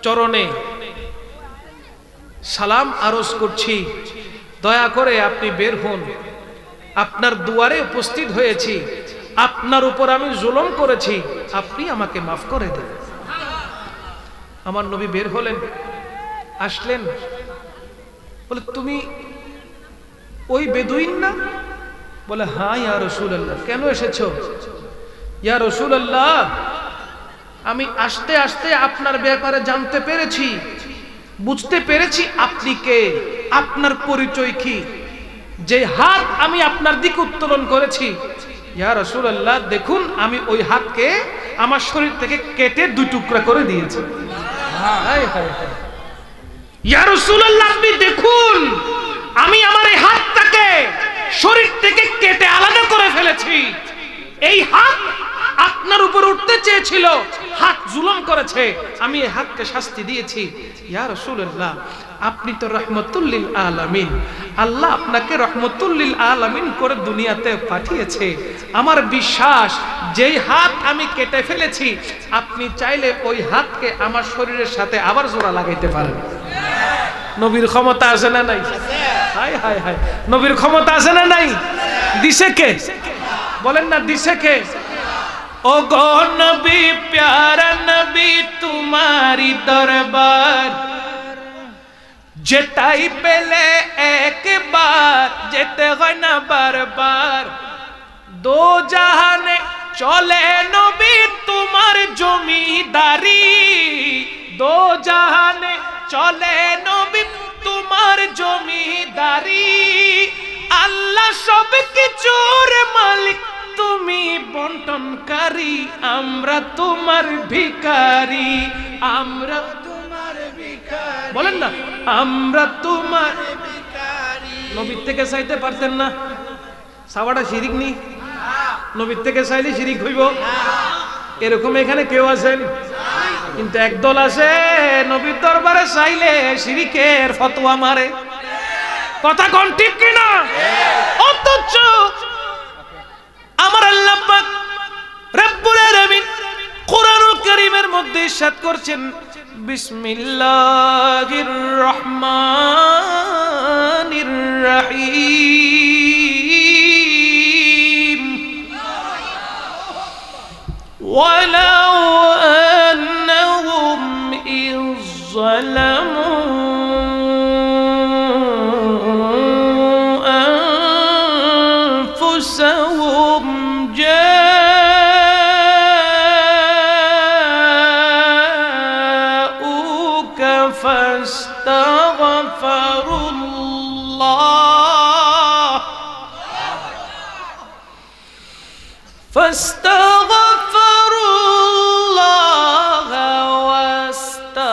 S1: চরণে সালাম আরজ করছি, দয়া করে আপনি বের হন, আপনার দুয়ারে উপস্থিত হয়েছি, আপনার উপর আমি জুলুম করেছি, আপনি আমাকে মাফ করে দেন। আমার নবী বের হলেন, আসলেন, বলে তুমি ওই বেদুইন না? বলে হ্যাঁ ইয়া রাসূলুল্লাহ। কেন এসেছো? ইয়া রাসূলুল্লাহ, আমি আসতে আসতে আপনার ব্যাপারে জানতে পেরেছি, বুঝতে পেরেছি আপনি কে, আপনার পরিচয় কি। যে হাত আমি আপনার দিকে উত্তোলন করেছি, ইয়া রাসূলুল্লাহ দেখুন, আমি ওই হাতকে আমার শরীর থেকে কেটে দুই টুকরা করে দিয়েছি। ইয়া রাসূলুল্লাহ আপনি দেখুন, আমি আমার এই হাতটাকে শরীর থেকে কেটে আলাদা করে ফেলেছি। এই হাত আপনার উপর উঠতে চেয়েছিল, হাত জুলুম করেছে, আমি এই হাতকে শাস্তি দিয়েছি। ইয়া রাসূলুল্লাহ আপনি তো রাহমাতুল লিল আলামিন, আল্লাহ আপনাকে রাহমাতুল লিল আলামিন করে দুনিয়াতে পাঠিয়েছে। আমার বিশ্বাস যেই হাত আমি কেটে ফেলেছি, আপনি চাইলে ওই হাতকে আমার শরীরের সাথে আবার জোড়া লাগাইতে পারেন। নবীর ক্ষমতা আছে না নাই? হায় হায় হায়, নবীর ক্ষমতা আছে না নাই? দিছে কে? বলেন না দিছে কে? ও গো নবী, প্যারা নবী, তোমারি দরবার যেটাই পেলে একবার, যেতে হয় না বারবার। দো জাহানে চলে নবী তোমার জমিদারি, দো জাহানে চলে নবী তোমার জমিদারি। আল্লাহ সব কিছুর মালিক, তুমি বন্টনকারী, আমরা তোমার ভিখারি, আমরা তোমার ভিখারি। বলেন না আমরা তোমার ভিখারি। নবীর থেকে চাইতে পারতেন না? সাওয়াটা শিরিক নি? নবীর থেকে চাইলে শিরিক হইব? এরকম এখানে কেউ আছেন? কিন্তু একদল আছে নবীর দরবারে চাইলে শিরিকের ফতোয়া মারে। কথা কোন ঠিক কিনা? অথচ আমার আল্লাহ পাক রব্বুল আলামিন কোরআনুল কারীমের মধ্যে ইরশাদ করছেন, বিসমিল্লাহির রহমানির রহিম, ওয়ালাউ আন্নাহুম ইয যালামু আনফুসাহুম জাউকা ফাস্তাগফিরুল্লাহ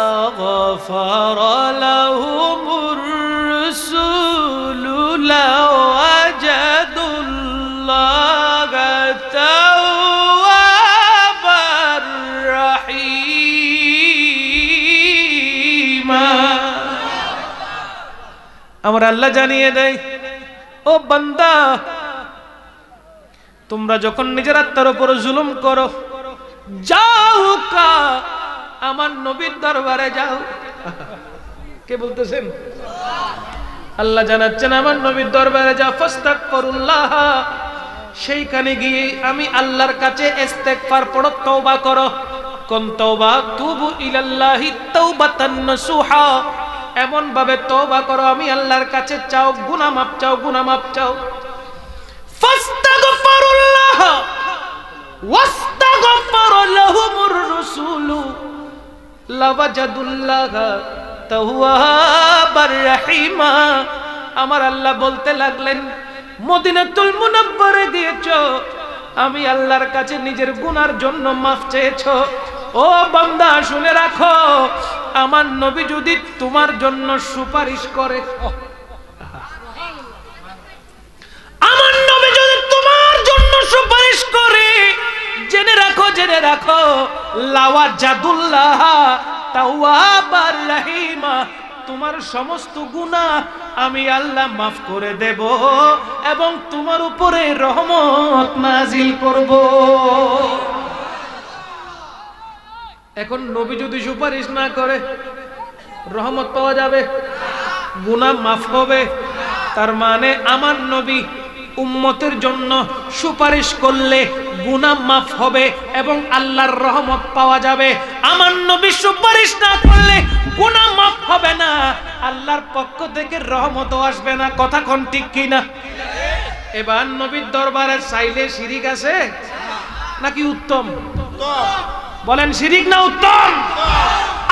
S1: واستغفر لهم الرسول لوجدوا الله توابا رحيما। আমার আল্লাহ জানিয়ে দেয়, ও বান্দা, তোমরা যখন নিজের আত্মার উপর জুলুম করো, যাও কা আমার নবীর দরবারে যাও। কে বলতেছেন? আল্লাহ জানাচ্ছেন, আমার নবীর দরবারে যাও। ফাস্তাগফিরুল্লাহ, সেইখানে গিয়ে আমি আল্লাহর কাছে ইস্তেগফার পড়ো, তওবা করো। কোন তওবা? তুবু ইলাল্লাহি তাওবাতান নাসুহা, এমন ভাবে তওবা করো আমি আল্লাহর কাছে চাও, গুনাহ মাফ চাও, গুনাহ মাফ চাও। ফাস্তাগফিরুল্লাহ ওয়াস্তাগফার লাহুমুর রাসূলু লাওয়াজাদুল্লাহা তাওয়াবার রহিমা। আমার আল্লাহ বলতে লাগলেন, মদিনাতুল মুনাওয়ারায় গিয়েছো, আমি আল্লাহর কাছে নিজের গুনার জন্য মাফ চেয়েছো। ও বান্দা শুনে রাখো, আমার নবী যদি তোমার জন্য সুপারিশ করে, আমার নবী যদি তোমার জন্য সুপারিশ করে, জেনে রাখো, জেনে রাখো, লাওয়াজাদুল্লাহ তাওয়াবার রহিমা, তোমার সমস্ত গুনাহ আমি আল্লাহ মাফ করে দেব এবং তোমার উপরে রহমত নাজিল করব। এখন নবী যদি সুপারিশ না করে, রহমত পাওয়া যাবে, গুনাহ মাফ হবে? তার মানে আমার নবী উম্মতের জন্য সুপারিশ করলে গুনাহ মাফ হবে এবং আল্লাহর রহমত পাওয়া যাবে। আমার নবী সুপারিশ না করলে গুনাহ মাফ হবে না, আল্লাহর পক্ষ থেকে রহমতও আসবে না। কথা কোন ঠিক কিনা? এবার নবীর দরবারে চাইলে শিরিক আছে নাকি উত্তম? বলেন শিরিক না উত্তম?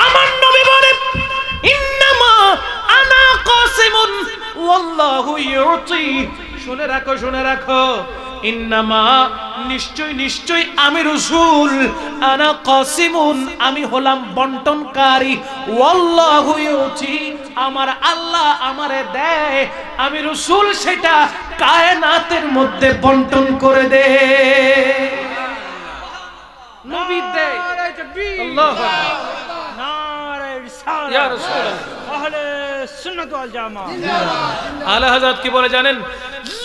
S1: আমার নবী বলেন, ইন্নামা আনা কাসিমুন ওয়াল্লাহু ইউতি। শুনে রাখো, শুনে রাখো, ইন্নামা নিশ্চয়, নিশ্চয় আমি রাসূল, আনা কাসিমুন আমি হলাম বন্টনকারী, ওয়াল্লাহু ইউতি আমার আল্লাহ আমারে দেয়, আমি রাসূল সেটা কায়নাতের মধ্যে বন্টন করে দেয়। নবী দেয়। আল্লাহু আকবার, নারে রিসালাত, ইয়া রাসূলুল্লাহ, আহলে সুন্নাত ওয়াল জামাত। আলা হযরত কি বলে জানেন?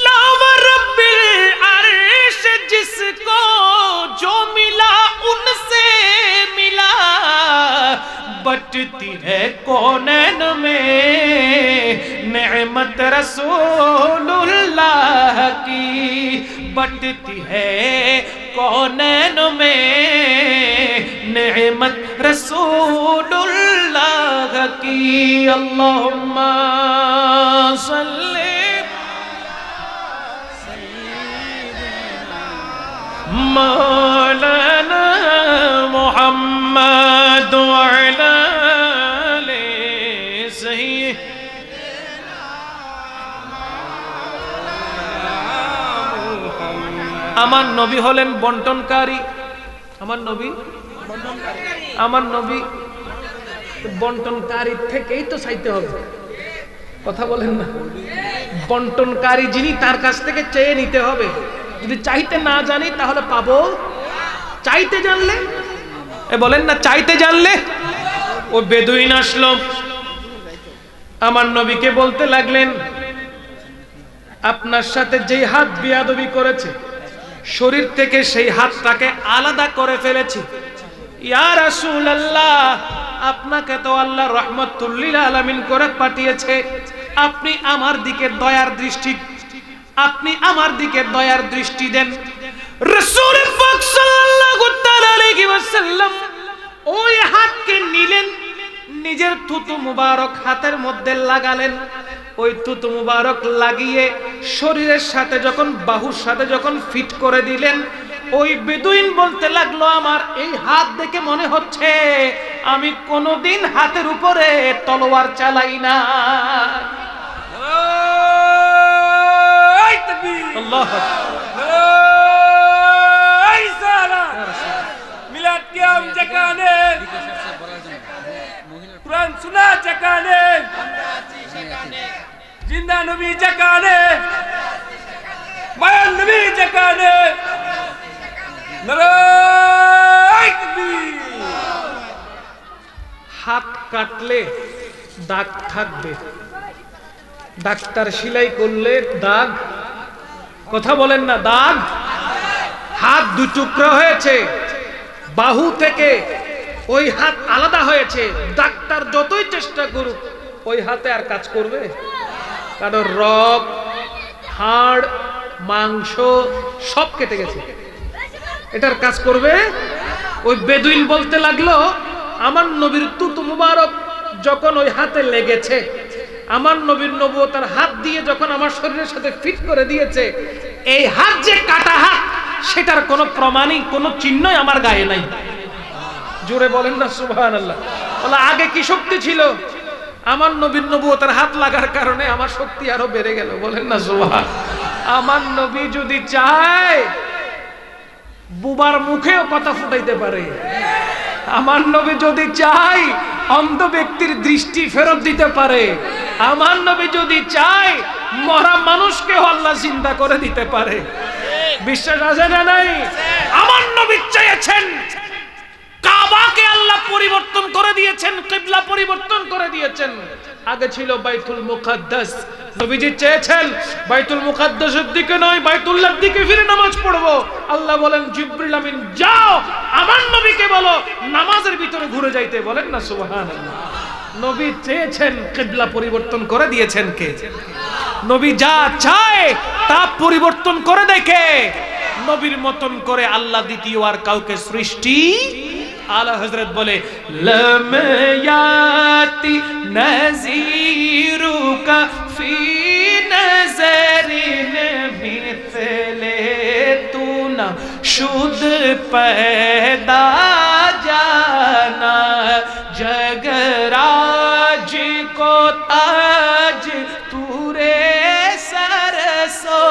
S1: লাওয়া রব্বিল আরশ जिसको जो मिला उनसे मिला, बटती है कौनैन में नेमत रसूलुल्लाह की, बटती है कौनैन में नेमत रसूलुल्लाह की। अल्लाहुम्मा सल्ली मौलाना मुहम्मद वाला ले सही। আমার নবী হলেন বন্টনকারী। আমার নবী আমার নবী বন্টনকারী থেকেই তো চাইতে হবে। কথা বলেন না? বন্টনকারী যিনি, তার কাছ থেকে চেয়ে নিতে হবে। যদি চাইতে না জানি তাহলে পাবো? চাইতে জানলে, বলেন না, চাইতে জানলে। ও বেদুইন আসলো, আমার নবীকে বলতে লাগলেন, আপনার সাথে যেই হাত বিয়াদবি করেছে, শরীর থেকে সেই হাতটাকে আলাদা করে ফেলেছি। ইয়া রাসূলুল্লাহ, আপনাকে তো আল্লাহ রাহমাতুল লিল আলামিন করে পাঠিয়েছে, আপনি আমার দিকে দয়ার দৃষ্টি, আপনি আমার দিকে দয়ার দৃষ্টি দেন। রাসূল পাক সাল্লাল্লাহু তাআলা আলাইহি ওয়াসাল্লাম ওই হাতকে নিলেন, নিজের থুতু মুবারক হাতের মধ্যে লাগালেন। ওই থুতু মুবারক লাগিয়ে শরীরের সাথে যখন, বাহুর সাথে যখন ফিট করে দিলেন, ওই বেদুইন বলতে লাগলো, আমার এই হাত দেখে মনে হচ্ছে আমি কোনোদিন হাতের উপরে তলোয়ার চালাই না। আল্লাহ মিলাদ কিয়াম যেখানে, কুরআন শোনা যেখানে, জিন্দা নবী যেখানে, মায়ান নবী যেখানে, নারায়ে তাকবীর। হাত কাটলে দাগ থাকবে, ডাক্তার সেলাই করলে দাগ, কথা বলেন না, দাগ। হাত দুই টুকরা হয়েছে, বাহু থেকে ওই হাত আলাদা হয়েছে, ডাক্তার যতই চেষ্টা করুক ওই হাতে আর কাজ করবে? কারণ রগ, হাড় মাংস সব কেটে গেছে। এটার কাজ করবে। ওই বেদুইন বলতে লাগলো, আমার নবীর তুতু মুবারক যখন ওই হাতে লেগেছে, আমার নবীর নবুয়তের হাত দিয়ে যখন আমার শরীরের সাথে ফিট করে দিয়েছে, এই হাত যে কাটা হাত, সেটার কোনো প্রমাণই, কোনো চিহ্নই আমার গায়ে নাই। জোরে বলেন না সুবহানাল্লাহ। বলে আগে কি শক্তি ছিল, আমার নবীর নবুয়তের হাত লাগার কারণে আমার শক্তি আরো বেড়ে গেল। বলেন না সুবহান। আমার নবী যদি চায় বুবার মুখেও কথা ফুটাইতে পারে। আমার নবী যদি চায় অন্ধ ব্যক্তির দৃষ্টি ফেরত দিতে পারে। আমার নবী যদি চায় মরা মানুষকে আল্লাহ জিন্দা করে দিতে পারে। বিশ্বাস আছে না নাই? আমার নবী চেয়েছেন, কাবাকে আল্লাহ পরিবর্তন করে দিয়েছেন, কিবলা পরিবর্তন করে দিয়েছেন। আগে ছিল বাইতুল মুকাদ্দাস, নবীজি চেয়েছেন বাইতুল মুকাদ্দাসের দিকে নয়, বাইতুল্লাহর দিকে ফিরে নামাজ পড়বো। আল্লাহ বলেন জিবরিল আমিন যাও, আমার নবীকে বলো নামাজের ভিতরে ঘুরে যাইতে। বলেন না সুবহানাল্লাহ। নবী চেয়েছেন, কিবলা পরিবর্তন করে দিয়েছেন কে? নবী যা চায় তা পরিবর্তন করে দেখে। নবীর মতন করে আল্লাহ দ্বিতীয় আর কাউকে সৃষ্টি। আলা হযরত বলে লাম ইয়াতি নাযীরুকা ফি নজরিন মিথলে তু না শুদ पैदा जाना जगराज को ताज तुरे सरसो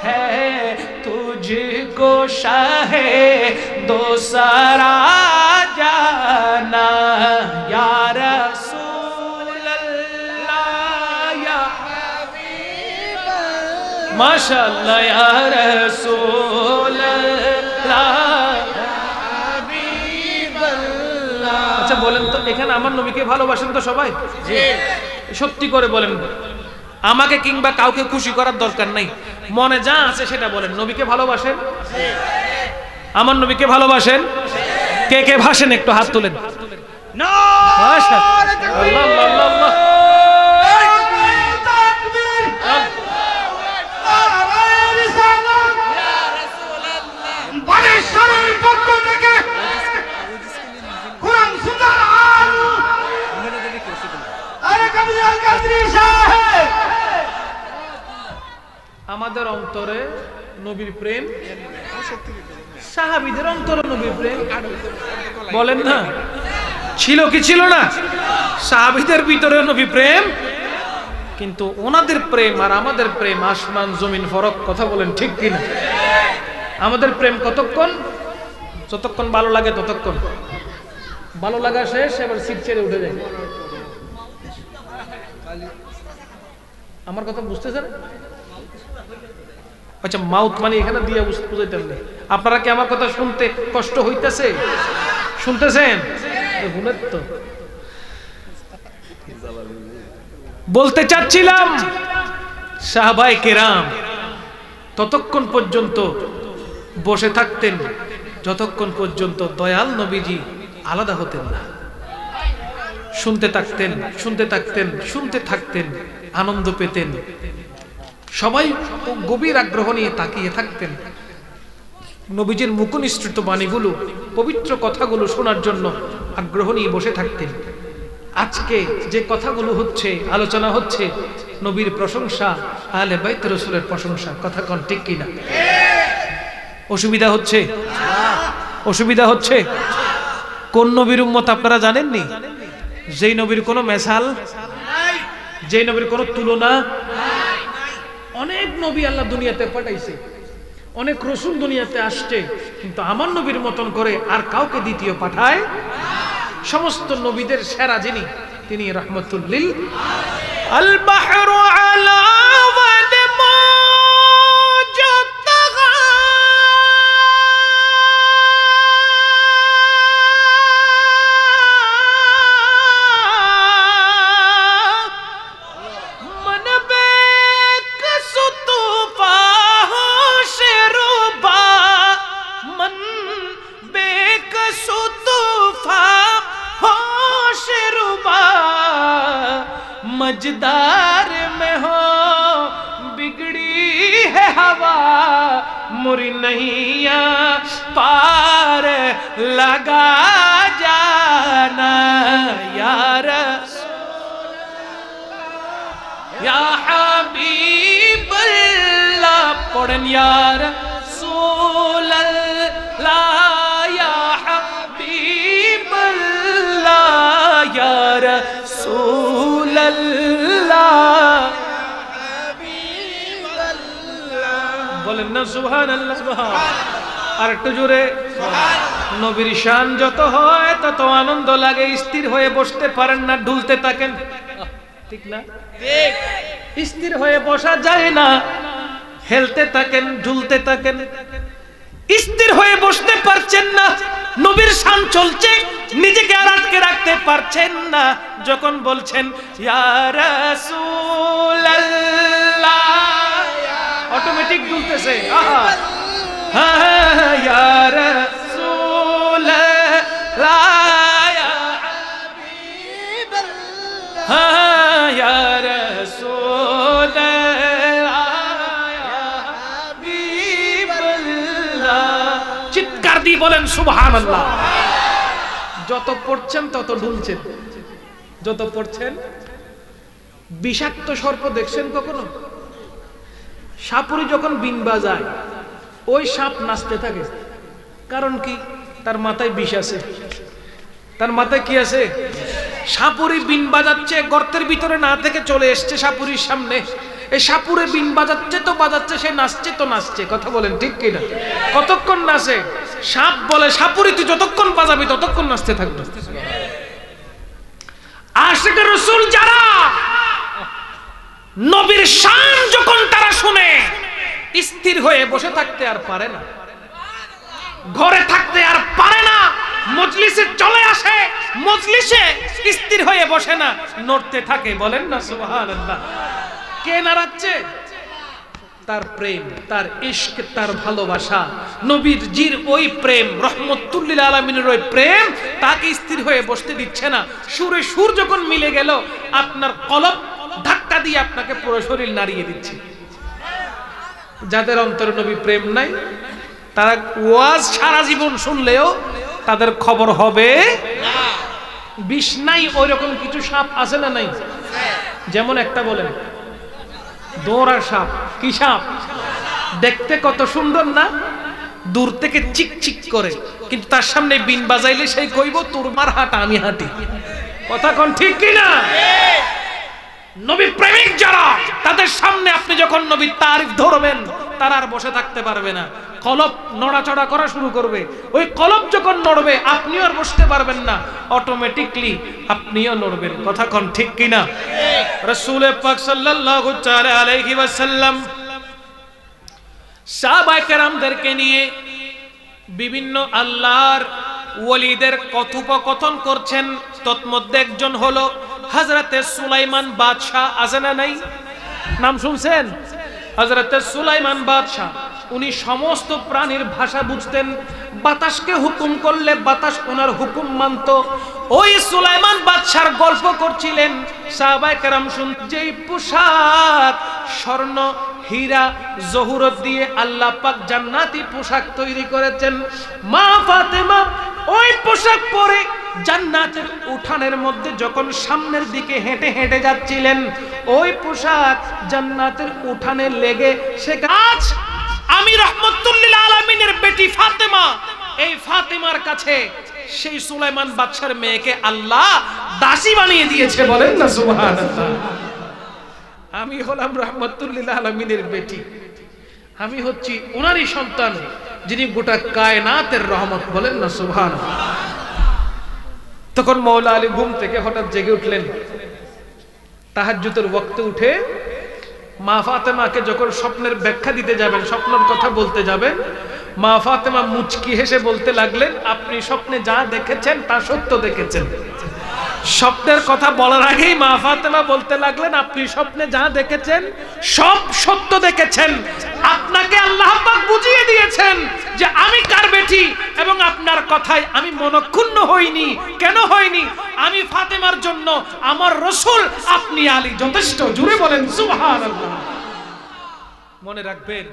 S1: है तुझको शाहे दो सारा जाना या रसूल अल्लाह या हबीब माशाअल्लाह या रसूल अल्लाह या हबीब अल्लाह। আচ্ছা বলেন তো, এখানে আমার নবীকে ভালোবাসেন তো সবাই? জি। সত্যি করে বলেন, আমাকে কিংবা কাউকে খুশি করার দরকার নাই, মনে যা আছে সেটা বলেন। নবীকে ভালোবাসেন? আমার নবীকে ভালোবাসেন? কে কে ভাসেন একটু হাত তুলেন। আমাদের অন্তরে নবীর প্রেম, সাহাবীদের অন্তরে নবীর প্রেম, বলেন না ছিল কি ছিল না? সাহাবীদের ভিতরে নবী প্রেম, কিন্তু ওনাদের প্রেম আর আমাদের প্রেম আসমান জমিন ফরক। কথা বলেন ঠিক কিনা? আমাদের প্রেম কতক্ষণ? যতক্ষণ ভালো লাগে ততক্ষণ। ভালো লাগা শেষ, এবার সিট ছেড়ে উঠে যায়। আমার কথা বুঝতেছেন? আচ্ছা মাউথ মানে এখানে দিয়ে বুঝাইতেন না। আপনারা কি আমার কথা শুনতে কষ্ট হইতেছে? শুনতেছেন? তো বলতে চাচ্ছিলাম, সাহাবায়ে কেরাম ততক্ষণ পর্যন্ত বসে থাকতেন যতক্ষণ পর্যন্ত দয়াল নবীজি আলাদা হতেন না। শুনতে থাকতেন, শুনতে থাকতেন, শুনতে থাকতেন, আনন্দ পেতেন। সবাই গভীর আগ্রহ নিয়ে তাকিয়ে থাকতেন নবীজির মুখনিসৃত বাণীগুলো, পবিত্র কথাগুলো শোনার জন্য আগ্রহ নিয়ে বসে থাকতেন। আজকে যে কথাগুলো হচ্ছে, আলোচনা হচ্ছে, নবীর প্রশংসা, আহলে বাইত রাসূলের প্রশংসা। কথা কোন ঠিক কিনা? অসুবিধা হচ্ছে? অসুবিধা হচ্ছে? কোন নবীর উম্মত আপনারা জানেননি? যেই নবীর কোনো মেসাল, যেই নবীর কোনো তুলনা। অনেক নবী আল্লাহ দুনিয়াতে পাঠাইছে, অনেক রাসূল দুনিয়াতে আসছে, কিন্তু আমার নবীর মতন করে আর কাউকে দ্বিতীয় পাঠায়। সমস্ত নবীদের সেরা যিনি, তিনি রাহমাতুল লিল আল বাহরু আলা मजदार में हो मुरी नैया पार लगा जाना या रसूल या हबीब अल्लाह पढ़ें या रसूल अल्लाह या हबीब अल्लाह या रसूल अल्लाह বলেন না সুবহানাল্লাহ সুবহান আর একটু জোরে নবীর শান যত হয় তত আনন্দ লাগে স্থির হয়ে বসতে পারেন না ঢুলতে থাকেন ঠিক না ঠিক স্থির হয়ে বসা যায় না হেলতে থাকেন ঝুলতে থাকেন স্থির হয়ে বসতে পারছেন না নবীর শান চলছে নিজেকে আর আটকে রাখতে পারছেন না যখন বলছেন ইয়া রাসূলুল্লাহ অটোমেটিক দুলতেছে ইয়া রাসূলুল্লাহ ইয়া হাবিবাল্লাহ ইয়া রাসূলুল্লাহ ইয়া হাবিবাল্লাহ চিৎকার দিয়ে বলেন সুবহানাল্লাহ যত পড়ছেন তত ঢুলছেন যত পড়ছেন বিষাক্ত সর্প দেখছেন কখনো সাপুরি যখন বিন বাজায় ওই সাপ নাচতে থাকে কারণ কি তার মাথায় বিষ আছে তার মাথায় কি আছে সাপুরি বিন বাজাচ্ছে গর্তের ভিতরে না থেকে চলে এসেছে সাপুরির সামনে এই সাপুরে বিন বাজাচ্ছে তো বাজাচ্ছে সে নাচছে তো নাচছে কথা বলেন ঠিক কি না কতক্ষণ নাচে সাপ বলে সাপুরি তুই যতক্ষণ বাজাবি ততক্ষণ নাচতে থাকবে আশিক রাসূল যারা নবীর শান যখন তারা শুনে স্থির হয়ে বসে থাকতে আর পারে না ঘরে থাকতে আর পারে না মজলিসে চলে আসে মজলিসে স্থির হয়ে বসে না নড়তে থাকে বলেন না সুবহানাল্লাহ কে নাড়াচ্ছে তার প্রেম তার ইশক তার ভালোবাসা নবীর জির ওই প্রেম রহমতুল লিল আলামিনের ওই প্রেম তাকে স্থির হয়ে বসতে দিচ্ছে না সুরে সুর যখন মিলে গেল আপনার কলব ধাক্কা দিয়ে আপনাকে পুরো শরীর নাড়িয়ে দিচ্ছে যাদের অন্তরে নবী প্রেম নাই তারা ওয়াজ সারা জীবন শুনলেও তাদের খবর হবে না বিষ নাই ওইরকম কিছু সাপ আছে না নাই যেমন একটা বলেন দৌড়ার সাপ কি সাপ দেখতে কত সুন্দর না দূর থেকে চিক চিক করে কিন্তু তার সামনে বিন বাজাইলে সেই কইব তোর মার হাঁটা আমি হাঁটি কথা কোন ঠিক কি না নবী প্রেমিক যারা তাদের সামনে আপনি যখন নবীর তারিফ ধরবেন তারা আর বসে থাকতে পারবে না কলব নড়াচড়া করা শুরু করবে ওই কলব যখন নড়বে আপনিও আর বসতে পারবেন না অটোমেটিকলি আপনিও নড়বেন কথা কোন ঠিক কি না রাসূল পাক সাল্লাল্লাহু তাআলা আলাইহি ওয়াসাল্লাম সাহাবায়ে কেরামদেরকে নিয়ে বিভিন্ন আল্লাহর ওলিদের কথোপকথন করছেন তৎমধ্যে একজন হলো হযরতে সুলাইমান বাদশা আছে না নাই নাম শুনছেন হযরতে সুলাইমান বাদশা উনি সমস্ত প্রাণীর ভাষা বুঝতেন বাতাসকে হুকুম করলে বাতাস ওনার হুকুম মানত ওই সুলাইমান বাদশার গল্প করছিলেন সাহাবায়ে কেরাম শুনতেন যেই পোশাক স্বর্ণ হীরা জহুরত দিয়ে আল্লাহ পাক জান্নাতি পোশাক তৈরি করেছেন মা ফাতেমা ওই পোশাক পরে জান্নাতের উঠানের মধ্যে যখন সামনের দিকে হেঁটে হেঁটে যাচ্ছিলেন ওই পোশাক জান্নাতের উঠানে লেগে সে কাজ আমি রহমতুল লিল আলামিনের বেটি ফাতেমা এই ফাতেমার কাছে সেই সুলাইমান বাদশার মেয়েকে আল্লাহ দাসী বানিয়ে দিয়েছে বলেন না সুবহানাল্লাহ আমি হলাম রহমতুল লিল আলামিনের বেটি আমি হচ্ছি ওনারই সন্তান যিনি গোটা কায়নাতের রহমত বলেন না সুবহানাল্লাহ তখন মওলা আলী ঘুম থেকে হঠাৎ জেগে উঠলেন তাহাজ্জুদের ওয়াক্তে উঠে মা ফাতেমাকে যখন স্বপ্নের ব্যাখ্যা দিতে যাবেন স্বপ্নের কথা বলতে যাবেন মা ফাতেমা মুচকি হেসে বলতে লাগলেন আপনি স্বপ্নে যা দেখেছেন তা সত্য দেখেছেন স্বপ্নের কথা বলার আগেই মা ফাতেমা বলতে লাগলেন আপনি স্বপ্নে যা দেখেছেন সব সত্য দেখেছেন আপনাকে আল্লাহ পাক বুঝিয়ে দিয়েছেন যে আমি কার বেটি এবং আপনার কথায় আমি মনক্ষুণ্ণ হইনি কেন হইনি আমি ফাতেমার জন্য আমার রাসূল আপনি আলী যথেষ্ট জোরে বলেন সুবহানাল্লাহ মনে রাখবেন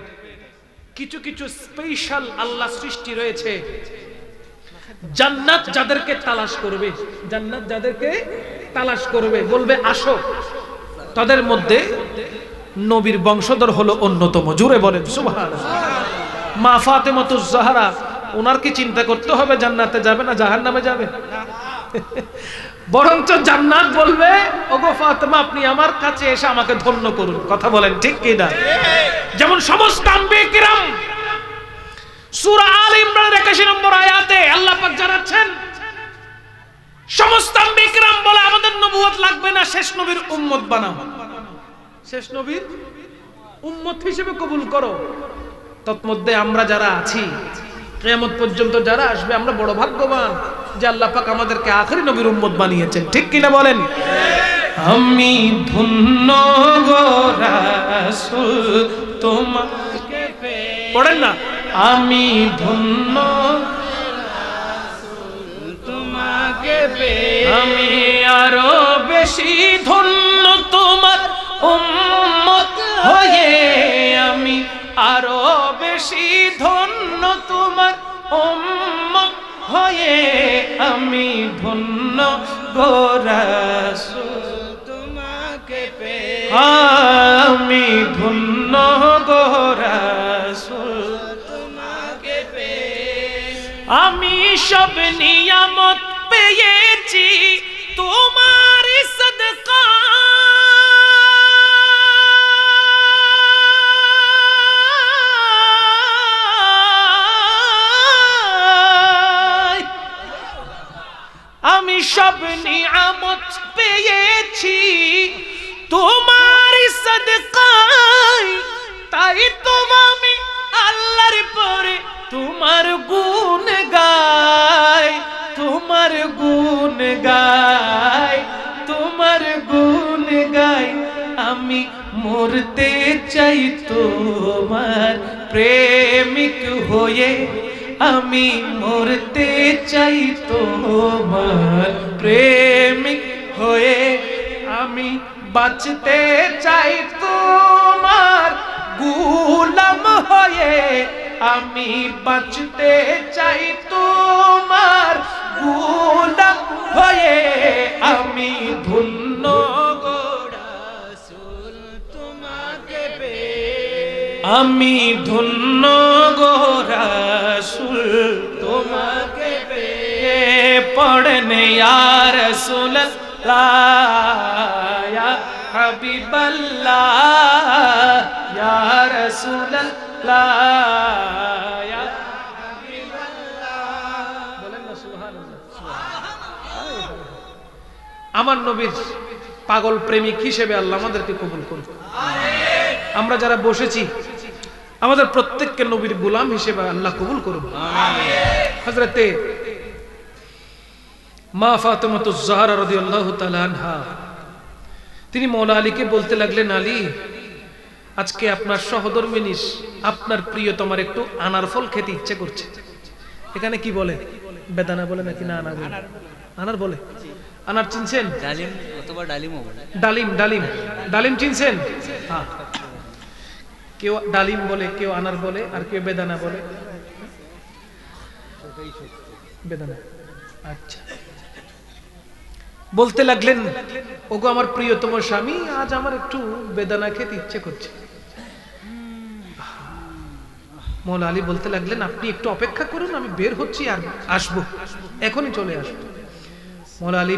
S1: কিছু কিছু স্পেশাল আল্লাহ সৃষ্টি রয়েছে, জান্নাত যাদেরকে তালাশ করবে, জান্নাত যাদেরকে তালাশ করবে, বলবে আসো, তাদের মধ্যে নবীর বংশধর হলো অন্যতম। জোরে বলেন সুবহানাল্লাহ। মা ফাতেমাতুজ জাহরা, ওনার কি চিন্তা করতে হবে জান্নাতে যাবে না জাহান্নামে যাবে? বরঞ্চ জান্নাত বলবে, ওগো ফাতেমা আপনি আমার কাছে এসে আমাকে ধন্য করুন। কথা বলেন ঠিক কি না? যেমন সমস্ত আম্বিয়া কিরাম, সূরা আলে ইমরানের 81 নম্বর আয়াতে আল্লাহ পাক জানাচ্ছেন, সমস্ত আম্বিয়া কিরাম বলে আমাদের নবুয়ত লাগবে না, শেষ নবীর উম্মত বানাও, শেষ নবীর উম্মত হিসেবে কবুল করো। তৎমধ্যে আমরা যারা আছি, কিয়ামত পর্যন্ত যারা আসবে, আমরা বড় ভাগ্যবান যে আল্লাহ পাক আমাদেরকে আখেরি নবীর উম্মত বানিয়েছেন। ঠিক কিনা বলেন? আমি ধন্য গো রাসূল তোমাকে পেয়ে, পড়েন না, আমি ধন্য রাসূল তোমাকে পেয়ে, আমি আরো বেশি ধন্য তোমার উম্মত হয়ে, আমি আরো বেশি ধন্য তোমার উম্মত হয়ে, আমি ধন্য গো রাসূল তোমাকে পেয়ে, আমি ধন্য গো রাসূল তোমাকে পেয়ে, আমি সব নিয়ামত পেয়েছি তোমার সদকা, আমি সব নিয়ামত পেয়েছি তোমার সদকায়, তাই তো আমি আল্লাহর পরে তোমার গুণ গাই, তোমার গুণ গাই, তোমার গুণ গাই, আমি মরতে চাই তোমার প্রেমিক হয়ে, আমি মরতে চাই তোমার প্রেমিক হয়ে, আমি বাঁচতে চাই তোমার গোলাম হয়ে, আমি বাঁচতে চাই তোমার গোলাম হয়ে, আমি ধন্য গো রাসূল তোমাকে পেয়ে, আমি ধন্য গো রাসূল তোমাকে পেয়ে, পড়েন ইয়া রাসূলুল্লাহ ইয়া হাবিবাল্লাহ, ইয়া রাসূলুল্লাহ ইয়া হাবিবাল্লাহ, বলেন না সুবহানাল্লাহ। আমার নবীর পাগল প্রেমিক হিসেবে আল্লাহ আমাদেরকে কবুল করুন। আমরা যারা বসেছি আমাদের প্রত্যেককে নবীর গোলাম হিসেবে আল্লাহ কবুল করুন। হযরতে মা ফাতেমাতুজ জাহরা রাদিয়াল্লাহু তাআলা আনহা, তিনি মওলা আলীকে বলতে লাগলেন, আলী আজকে আপনার সহধর্মিনী আপনার প্রিয়তমার একটু আনার ফল খেতে ইচ্ছে করছে। এখানে কি বলে, বেদানা বলে নাকি না আনার বলে? আনার বলে। আনার চিনছেন? ডালিম অথবা ডালিমও বলে। ডালিম, ডালিম, ডালিম চিনছেন? হ্যাঁ, কেউ ডালিম বলে, কেউ আনার বলে, আর কেউ বেদানা বলে। বেদানা। আচ্ছা, বলতে লাগলেন, ওগো আমার প্রিয়তম স্বামী, আজ আমার একটু বেদানা খেতে ইচ্ছে করছে। মওলা আলী বলতে লাগলেন, আপনি একটু অপেক্ষা করুন, আমি বের হচ্ছি আর আসবো, এখনই চলে আসবো। মওলা আলী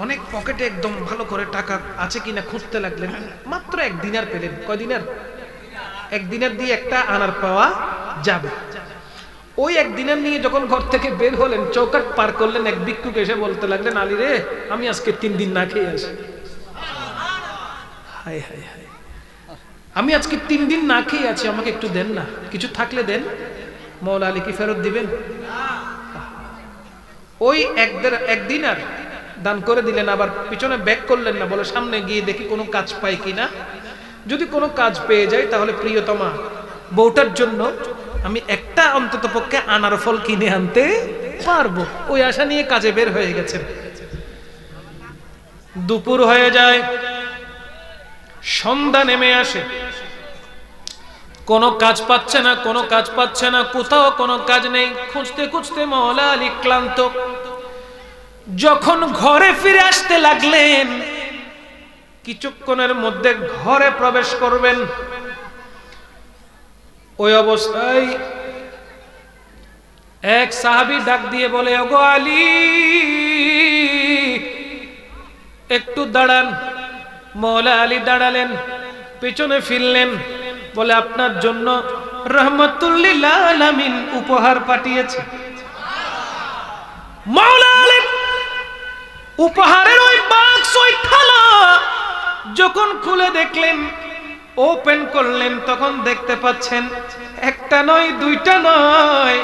S1: অনেক পকেটে একদম ভালো করে টাকা আছে কিনা খুঁজতে লাগলেন। মাত্র 1 দিনার পেলেন। কয় দিনার? 1 দিনার দিয়ে একটা আনার পাওয়া যাবে। ওই 1 দিনার নিয়ে যখন ঘর থেকে বের হলেন, চৌকাট পার করলেন, এক ভিক্ষুক এসে বলতে লাগলেন, আলী রে, আমি আজকে 3 দিন না খেয়ে আসি। হায় হায় হায়, আমি আজকে 3 দিন না খেয়ে আছি, আমাকে একটু দেন না, কিছু থাকলে দেন। মওলা আলী কি ফেরত দিবেন? ওই 1 দিনার দান করে দিলেন, আবার পিছনে ব্যাক করলেন না, বলে সামনে গিয়ে দেখি কোনো কাজ পাই কিনা, যদি কোনো কাজ পেয়ে যায় তাহলে প্রিয়তমা বউটার জন্য আমি একটা অন্তত পক্ষে আনার ফল কিনে আনতে পারবো। ওই আশা নিয়ে কাজে বের হয়ে গেছেন। দুপুর হয়ে যায়, সন্ধ্যা নেমে আসে, কোনো কাজ পাচ্ছে না, কোনো কাজ পাচ্ছে না, কোথাও কোনো কাজ নেই, খুঁজতে খুঁজতে মাওলা আলী ক্লান্ত। যখন ঘরে ফিরে আসতে লাগলেন, কিছুক্ষণের মধ্যে ঘরে প্রবেশ করবেন, ওই অবস্থায় এক সাহাবী ডাক দিয়ে বলে, ওগো আলী একটু দাঁড়ান। মাওলা আলী দাঁড়ালেন, পেছনে ফিরলেন, বলে আপনার জন্য রাহমাতুল লিল আলামিন উপহার পাঠিয়েছে। মাওলা আলী উপহারের ওই বাক্স, ওই থালা যখন খুলে দেখলেন, ওপেন করলেন, তখন দেখতে পাচ্ছেন একটা নয়, দুইটা নয়,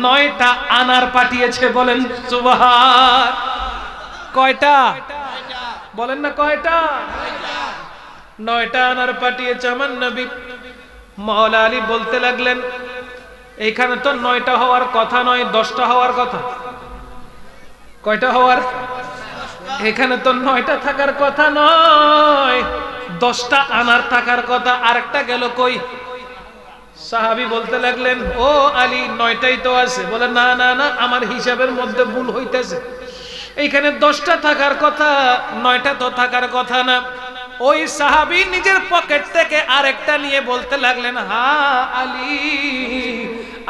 S1: 9টা আনার পাঠিয়েছে। বলেন সুবহান। কয়টা বলেন না, কয়টা? 9টা আনার পাঠিয়েছে আমার নবী। মাওলা আলী বলতে লাগলেন, এখানে তো 9টা হওয়ার কথা নয়, 10টা হওয়ার কথা। কয়টা হওয়ার? এখানে তো 9টা থাকার কথা নয়, 10টা আনার থাকার কথা। আরেকটা গেল কই? সাহাবী বলতে লাগলেন, ও আলী 9টাই তো আছে। বলে না না না, আমার হিসাবের মধ্যে ভুল হইতেছে, এইখানে 10টা থাকার কথা, 9টা তো থাকার কথা না। ওই সাহাবী নিজের পকেট থেকে আরেকটা নিয়ে বলতে লাগলেন, হ্যাঁ আলী,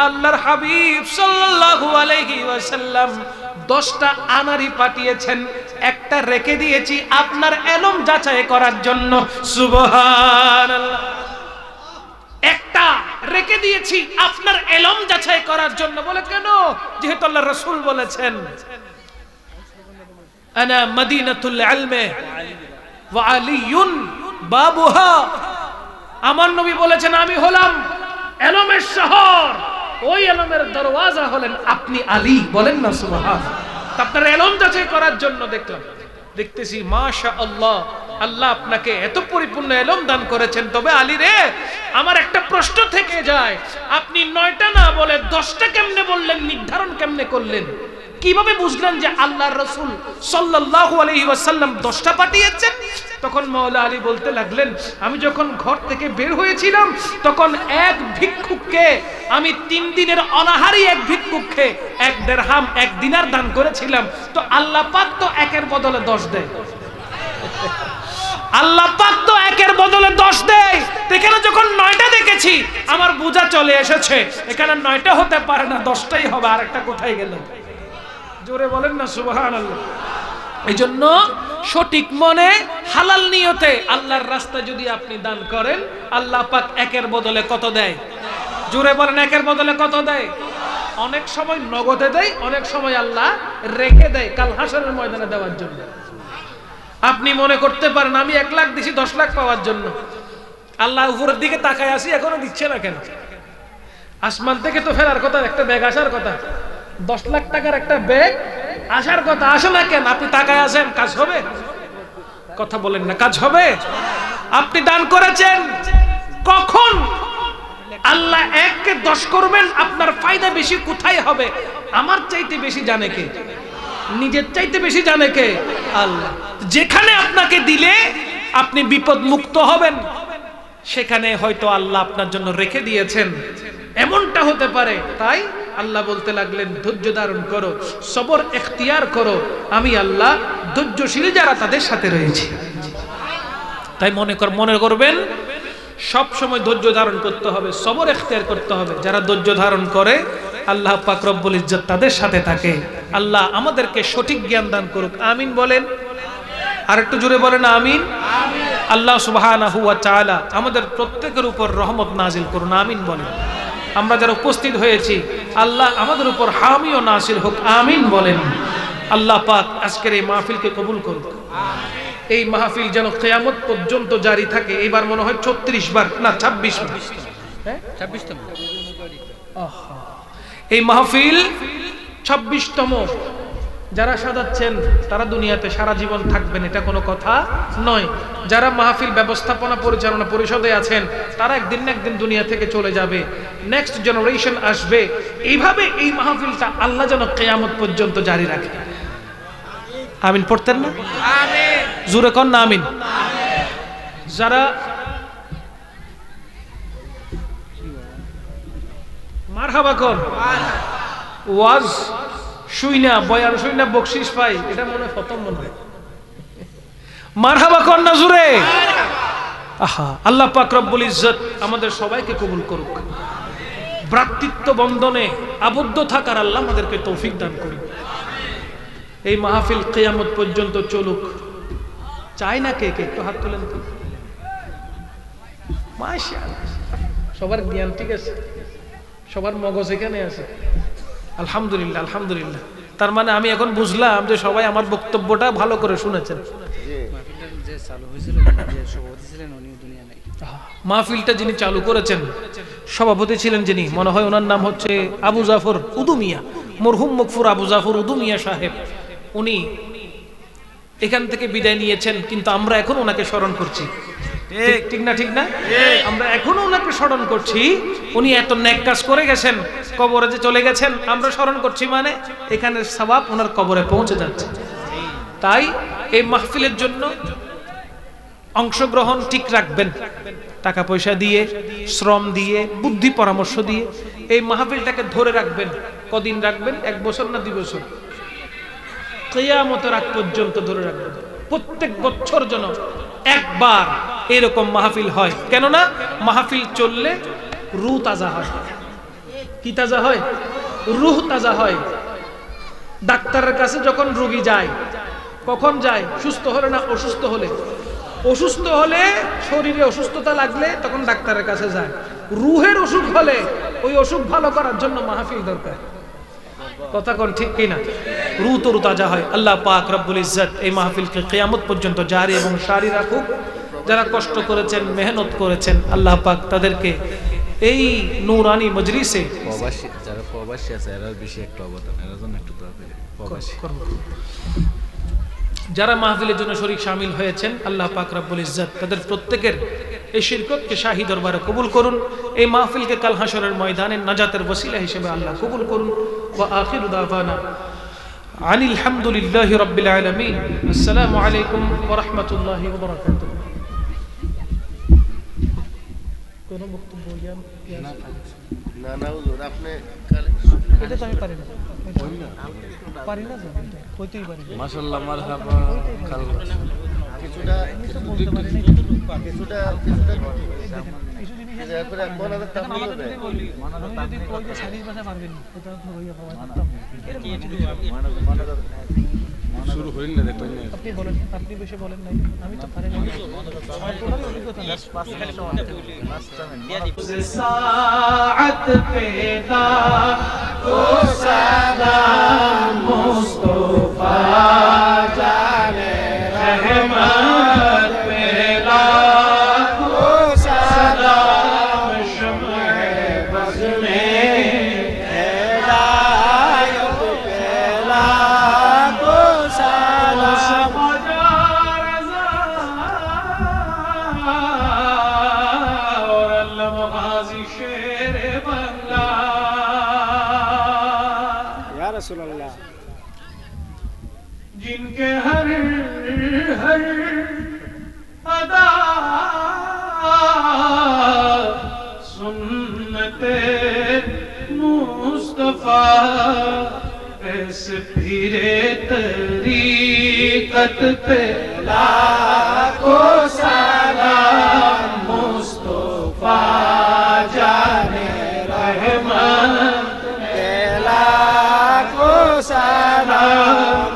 S1: আল্লাহর হাবিব সাল্লাল্লাহু আলাইহি ওয়াসাল্লাম 10টা আনারই পাঠিয়েছেন, একটা রেখে দিয়েছি আপনার এলম যাচাই করার জন্য। সুবহানাল্লাহ। একটা রেখে দিয়েছি আপনার এলম যাচাই করার জন্য। বলে কেন? যেহেতু আল্লাহর রাসূল বলেছেন, আনা মদিনাতুল ইলমি ওয়া আলিয়ুন বাবুহা। আমার নবী বলেছেন, আমি হলাম এলমের শহর, ওই এলমের দরওয়াজা হলেন আপনি আলী। বলেন না সুবহান। আপনার এলম যাচাই করার জন্য দেখতেছি মাশাআল্লাহ, আল্লাহ আপনাকে এত পরিপূর্ণ এলম দান করেছেন। তবে আলী রে, আমার একটা প্রশ্ন থেকে যায়, আপনি 9টা না বলে 10টা কেমনে বললেন? নির্ধারণ কেমনে করলেন? কিভাবে বুঝলেন যে আল্লাহর রাসূল সাল্লাল্লাহু আলাইহি ওয়াসাল্লাম 10টা পাঠিয়েছেন? তখন মাওলা আলী বলতে লাগলেন, আমি যখন ঘর থেকে বের হয়েছিলাম, তখন এক ভিক্ষুককে আমি 3 দিনের অনাহারী এক ভিক্ষুককে 1 দিরহাম 1 দিনার দান করেছিলাম। তো আল্লাহ পাক তো একের বদলে 10 দেয়। আল্লাহ পাক তো একের বদলে 10 দেয়। এখানে যখন 9টা দেখেছি, আমার বোঝা চলে এসেছে এখানে 9টা হতে পারে না, 10টাই হবে। আরেকটা কোথায় গেল? জোরে বলেন না সুবহানাল্লাহ। এই জন্য সঠিক মনে হালাল নিয়তে আল্লাহর রাস্তায় যদি আপনি দান করেন, আল্লাহ পাক একের বদলে কত দেয়? জোরে বলেন, একের বদলে কত দেয়? অনেক সময় নগদে দেয়, অনেক সময় আল্লাহ রেখে দেয় কাল হাসরের ময়দানে দেওয়ার জন্য। আপনি মনে করতে পারেন আমি 1 লাখ দিছি 10 লাখ পাওয়ার জন্য। আল্লাহ উপরের দিকে তাকায় আসি, এখনো দিচ্ছে না কেন? আসমান থেকে তো ফেরার কথা, একটা ব্যাগ আসার কথা, 10 লাখ টাকার একটা ব্যাগ আসার কথা, আসে না কেন? আপনি তাকায় আছেন, কাজ হবে? কথা বলেন না, কাজ হবে? আপনি দান করেছেন, কখন আল্লাহ 1 কে 10 করবেন, আপনার ফায়দা বেশি কোথায় হবে? আমার চাইতে বেশি জানে কে? নিজের চাইতে বেশি জানে কে? আল্লাহ। যেখানে আপনাকে দিলে আপনি বিপদ মুক্ত হবেন, সেখানে হয়তো আল্লাহ আপনার জন্য রেখে দিয়েছেন, এমনটা হতে পারে। তাই আল্লাহ বলতে লাগলেন, ধৈর্য ধারণ করো, সবর এখতিয়ার করো, আমি আল্লাহ ধৈর্যশীল যারা তাদের সাথে রয়েছি। তাই মনে করবেন সব সময় ধৈর্য ধারণ করতে হবে, সবর এখতিয়ার করতে হবে। যারা ধৈর্য ধারণ করে, আল্লাহ পাক রব্বুল ইজ্জত তাদের সাথে থাকে। আল্লাহ আমাদেরকে সঠিক জ্ঞান দান করুক। আমিন বলেন। আর একটু জোরে বলেন আমিন। আল্লাহ সুবহানাহু ওয়া তাআলা আমাদের প্রত্যেকের উপর রহমত নাজিল করুন। আমিন বলেন। আমরা যারা উপস্থিত হয়েছি, আল্লাহ আমাদের উপর হামি ও নাসির হোক। আমিন বলেন। আল্লাহ পাক আজকের এই মাহফিলকে কবুল করুন। এই মাহফিল যেন কিয়ামত পর্যন্ত জারি থাকে। এবার মনে হয় 36 বার না 26 বার, হ্যাঁ 26তম এই মাহফিল 26তম। যারা সাজাচ্ছেন তারা দুনিয়াতে সারা জীবন থাকবেন, এটা কোনো কথা নয়। যারা মাহফিল ব্যবস্থাপনা পরিচালনা পরিষদে আছেন, তারা একদিন না একদিন দুনিয়া থেকে চলে যাবে, নেক্সট জেনারেশন আসবে। এইভাবে এই মাহফিলটা আল্লাহ যেন কিয়ামত পর্যন্ত জারি রাখে। আমিন পড়তেন না? আমিন। জোরে কর না আমিন। যারা মারহাবা কোন ওয়াজ শুইনা বয়ান শুইনা বকশিশ পাই, এটা মনে প্রথম মনে হয়। মারহাবা কোন না জুরে। আহা, আল্লাহ পাক রব্বুল ইজ্জত আমাদের সবাইকে কবুল করুক। ভ্রাতৃত্ব বন্ধনে আবদ্ধ থাকার আল্লাহ আমাদেরকে তৌফিক দান করুন। এই মাহফিল কিয়ামত পর্যন্ত চলুক। চাই না কে কে? একটু হাত তুলেন তো। মাশাআল্লাহ, সবার জ্ঞান ঠিক আছে, সবার মগজ এখানে আছে। আলহামদুলিল্লাহ, আলহামদুলিল্লাহ। তার মানে আমি এখন বুঝলাম যে সবাই আমার বক্তব্যটা ভালো করে শুনেছেন। মাহফিলটা যিনি চালু করেছেন, সভাপতি ছিলেন যিনি, মনে হয় ওনার নাম হচ্ছে আবু জাফর উদুমিয়া, মরহুম মুগফুর আবু জাফর উদুমিয়া সাহেব। উনি এখান থেকে বিদায় নিয়েছেন, কিন্তু আমরা এখন ওনাকে স্মরণ করছি। ঠিক না? ঠিক না? আমরা এখনো ওনাকে স্মরণ করছি। উনি এত নেক কাজ করে গেছেন, কবরে যে চলে গেছেন, আমরা স্মরণ করছি, মানে এখানে সওয়াব ওনার কবরে পৌঁছে যাচ্ছে। তাই এই মাহফিলের জন্য অংশগ্রহণ ঠিক রাখবেন, টাকা পয়সা দিয়ে, শ্রম দিয়ে, বুদ্ধি পরামর্শ দিয়ে এই মাহফিলটাকে ধরে রাখবেন। কদিন রাখবেন? 1 বছর না 2 বছর? কিয়ামতের আগ পর্যন্ত ধরে রাখবেন। প্রত্যেক বছর যেন একবার এরকম মাহফিল হয়। কেননা মাহফিল চললে রূহ তাজা হয়। কি তাজা হয়? রূহ তাজা হয়। ডাক্তারের কাছে যখন রোগী যায়, কখন যায়? সুস্থ হলে না অসুস্থ হলে? অসুস্থ হলে, শরীরে অসুস্থতা লাগলে তখন ডাক্তারের কাছে যায়। রুহের অসুখ হলে ওই অসুখ ভালো করার জন্য মাহফিল দরকার। কথা কোন ঠিক কিনা? রূহ তরু তাজা হয়। আল্লাহ পাক রব্বুল ইজ্জত এই মাহফিলকে কিয়ামত পর্যন্ত জারি এবং সারি রাখুক। যারা কষ্ট করেছেন, মেহনত করেছেন, আল্লাহ পাক তাদেরকে এই নূরানি মজলিসে,
S2: যারা প্রবাসী আছে এরা বেশি একটা অবদান, এরা জন্য একটু দোয়া করি। প্রবাসী
S1: যারা মাহফিলের জন্য শরীক শামিল হয়েছেন, আল্লাহ পাক রব্বুল ইজ্জত তাদের প্রত্যেকের এই শিরকতকে শাহী দরবারে কবুল করুন। এই মাহফিলকে কাল হাশরের ময়দানে নাজাতের ওসিলা হিসেবে আল্লাহ কবুল করুন। ওয়া আখিরু দাওয়ানা আনিল হামদুলিল্লাহি রাব্বিল আলামিন। আসসালামু আলাইকুম ওয়া রাহমাতুল্লাহি ওয়া বারাকাতুহু। কোন বক্তব্য জ্ঞান?
S3: না না হুজুর, আপনি
S1: এটা তো আমি পারি না, পারি না, কইতেই পারি না।
S2: মাশাআল্লাহ, মারহাবা।
S3: কিছুটা
S1: বলতে পারি না,
S3: কিছুটা
S2: শুরু হইল না, দেখবেন না।
S1: আপনি বলেন, আপনি বেশি বলেন নাই, আমি তো পারি না। जिनके हर हर अदा सुन्नते मुस्तफा ऐसे फिरे तरीकत पे लाखों सलाम मुस्तफा जाने रहमत पे लाखों सलाम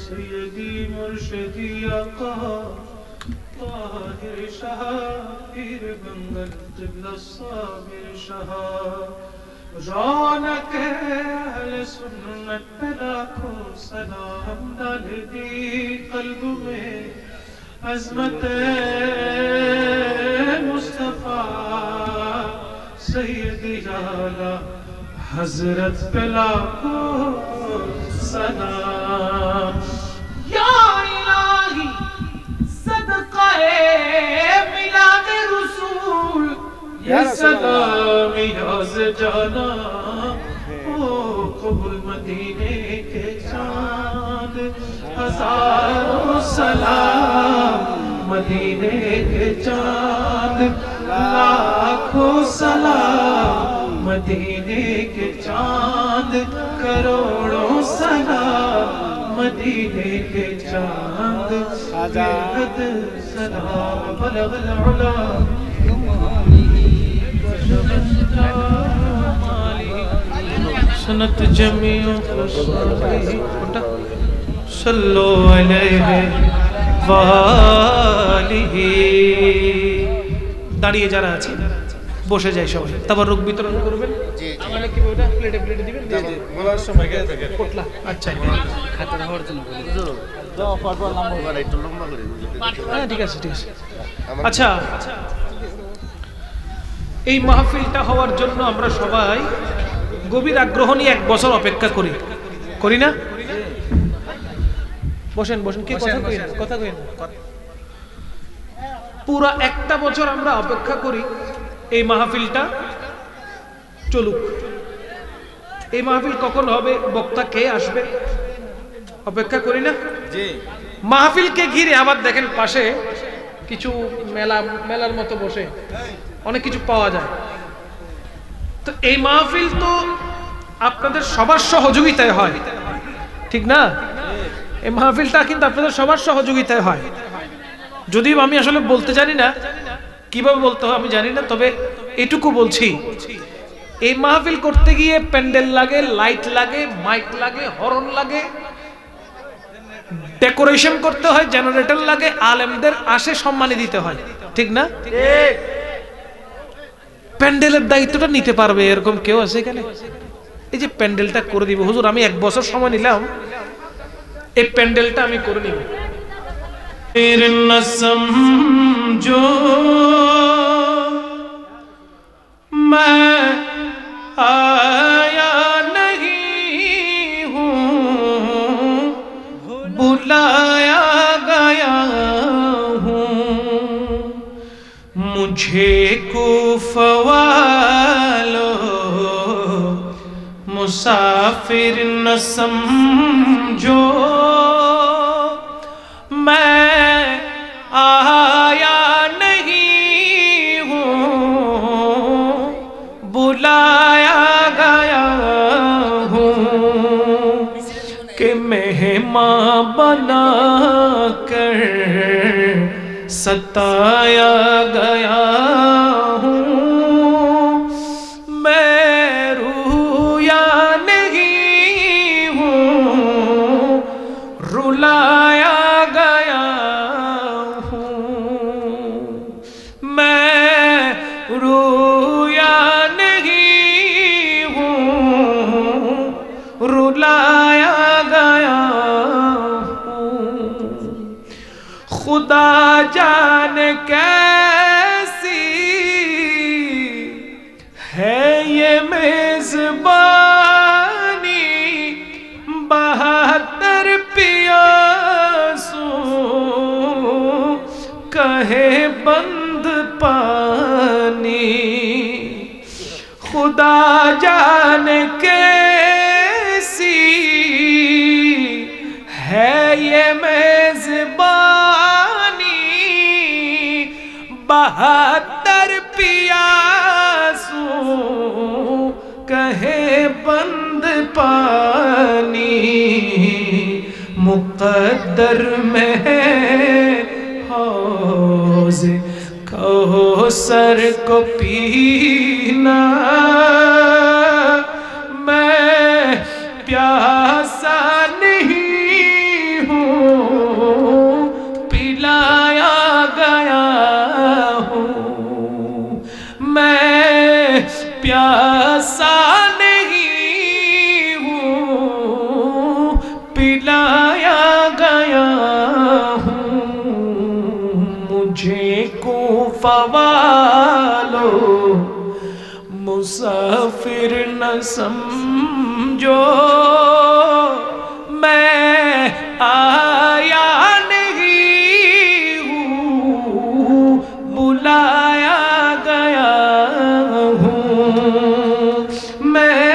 S1: सैयदी मुर्शिदी आका ताहिर शाह पीर बंगल क़िबला साबिर शाह रौनक अहले सुन्नत पे लाखों सलाम डाल दी क़ल्ब में अज़मत मुस्तफ़ा सैयदी आला हज़रत पे लाखों सलाम। या इलाही सदक़े मिलाद रसूल ये सलाम याज़ जाना قبول مدینے کے چاند ہزاروں سلام مدینے کے چاند لاکھوں سلام مدینے کے چاند کروڑوں سلام مدینے کے چاند بےحد سلام بلغ العلا سنت جمیع صلو علیہ وآلہ দাঁড়িয়ে যারা আছে বসে যাই সবাই তাবারুক বিতরণ করবেন
S3: জি জি
S1: আমাকে কি ওটা প্লেটে প্লেটে দিবেন
S3: বলার সময় গেছে থাকে
S1: পোটলা আচ্ছা
S3: খাতাটা হওয়ার জন্য দাও পরপর লম্বা একটু লম্বা করে
S1: হ্যাঁ ঠিক আছে ঠিক আছে
S3: আমার
S1: আচ্ছা এই মাহফিলটা হওয়ার জন্য আমরা সবাই গভীর আগ্রহ নিয়ে 1 বছর অপেক্ষা করি করি না বসেন বসেন কি কথা কইেন পুরো একটা বছর আমরা অপেক্ষা করি এই মাহফিলটা চলুক এই মাহফিল কখন হবে বক্তা কে আসবে অপেক্ষা করি না
S2: জি
S1: মাহফিলকে ঘিরে আবার দেখেন পাশে কিছু মেলার মতো বসে অনেক কিছু পাওয়া যায় তো এই মাহফিল তো আপনাদের সবার সহযোগিতায় হয় ঠিক না এই মাহফিলটা কিন্তু আপনাদের সবার সহযোগিতায় হয় যদিও আমি আসলে বলতে জানি না কিভাবে বলতে হয় আমি জানি না তবে এটুকু বলছি এই মাহফিল করতে গিয়ে প্যান্ডেল লাগে লাইট লাগে মাইক লাগে হর্ন লাগে ডেকোরেশন করতে হয় জেনারেটর লাগে আলেমদের আসে সম্মানী দিতে হয় ঠিক না ঠিক প্যান্ডেলের দায়িত্বটা নিতে পারবে এরকম কেউ আছে এখানে এই যে প্যান্ডেলটা করে দিব হুজুর আমি 1 বছর সময় নিলাম এই প্যান্ডেলটা আমি করে নিব फिर न समझो मैं आया नहीं हूँ बुलाया गया हूँ मुझे कूफा वालों मुसाफिर न समझो मैं आया नहीं हूँ बुलाया गया हूँ कि मेहमान बना कर सताया गया हूँ मैं रूया नहीं हूँ रुलाया रोया नहीं हूँ रुलाया गया हूँ खुदा जाने कैसी है ये मेजबानी 72 पियासों कहे बंद पानी खुदा जाने कैसी है ये मेजबानी 72 पियासों कहे बंद पानी मुक़द्दर में हौज़ कौसर को पीना मैं प्यासा नहीं हूँ पिलाया गया हूँ मैं प्यासा नहीं हूँ पिलाया गया हूँ मुझे कूफा वालों मुसाफिर न समझो मैं आया नहीं हूँ बुलाया गया हूँ मैं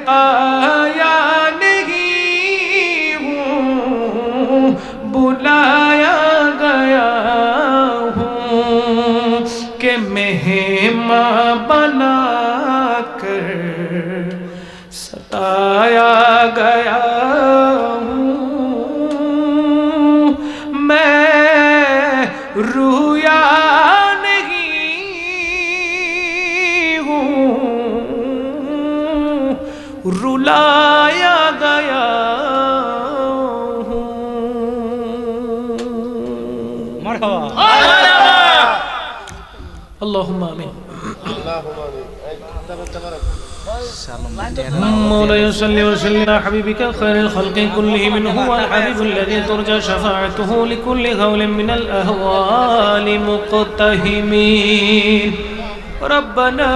S1: आया नहीं हूँ, बुलाया गया हूँ कि मेहमान बना कर सताया गया हूँ। मैं रुया रुलाया गया हूँ। मरहबा अल्लाहुम्मा आमीन। مولاي صل وسلم على حبيبك خير الخلق كلهم منه والحبيب الذي ترجى شفاعته لكل هول من الأهوال مقتهمين. ربنا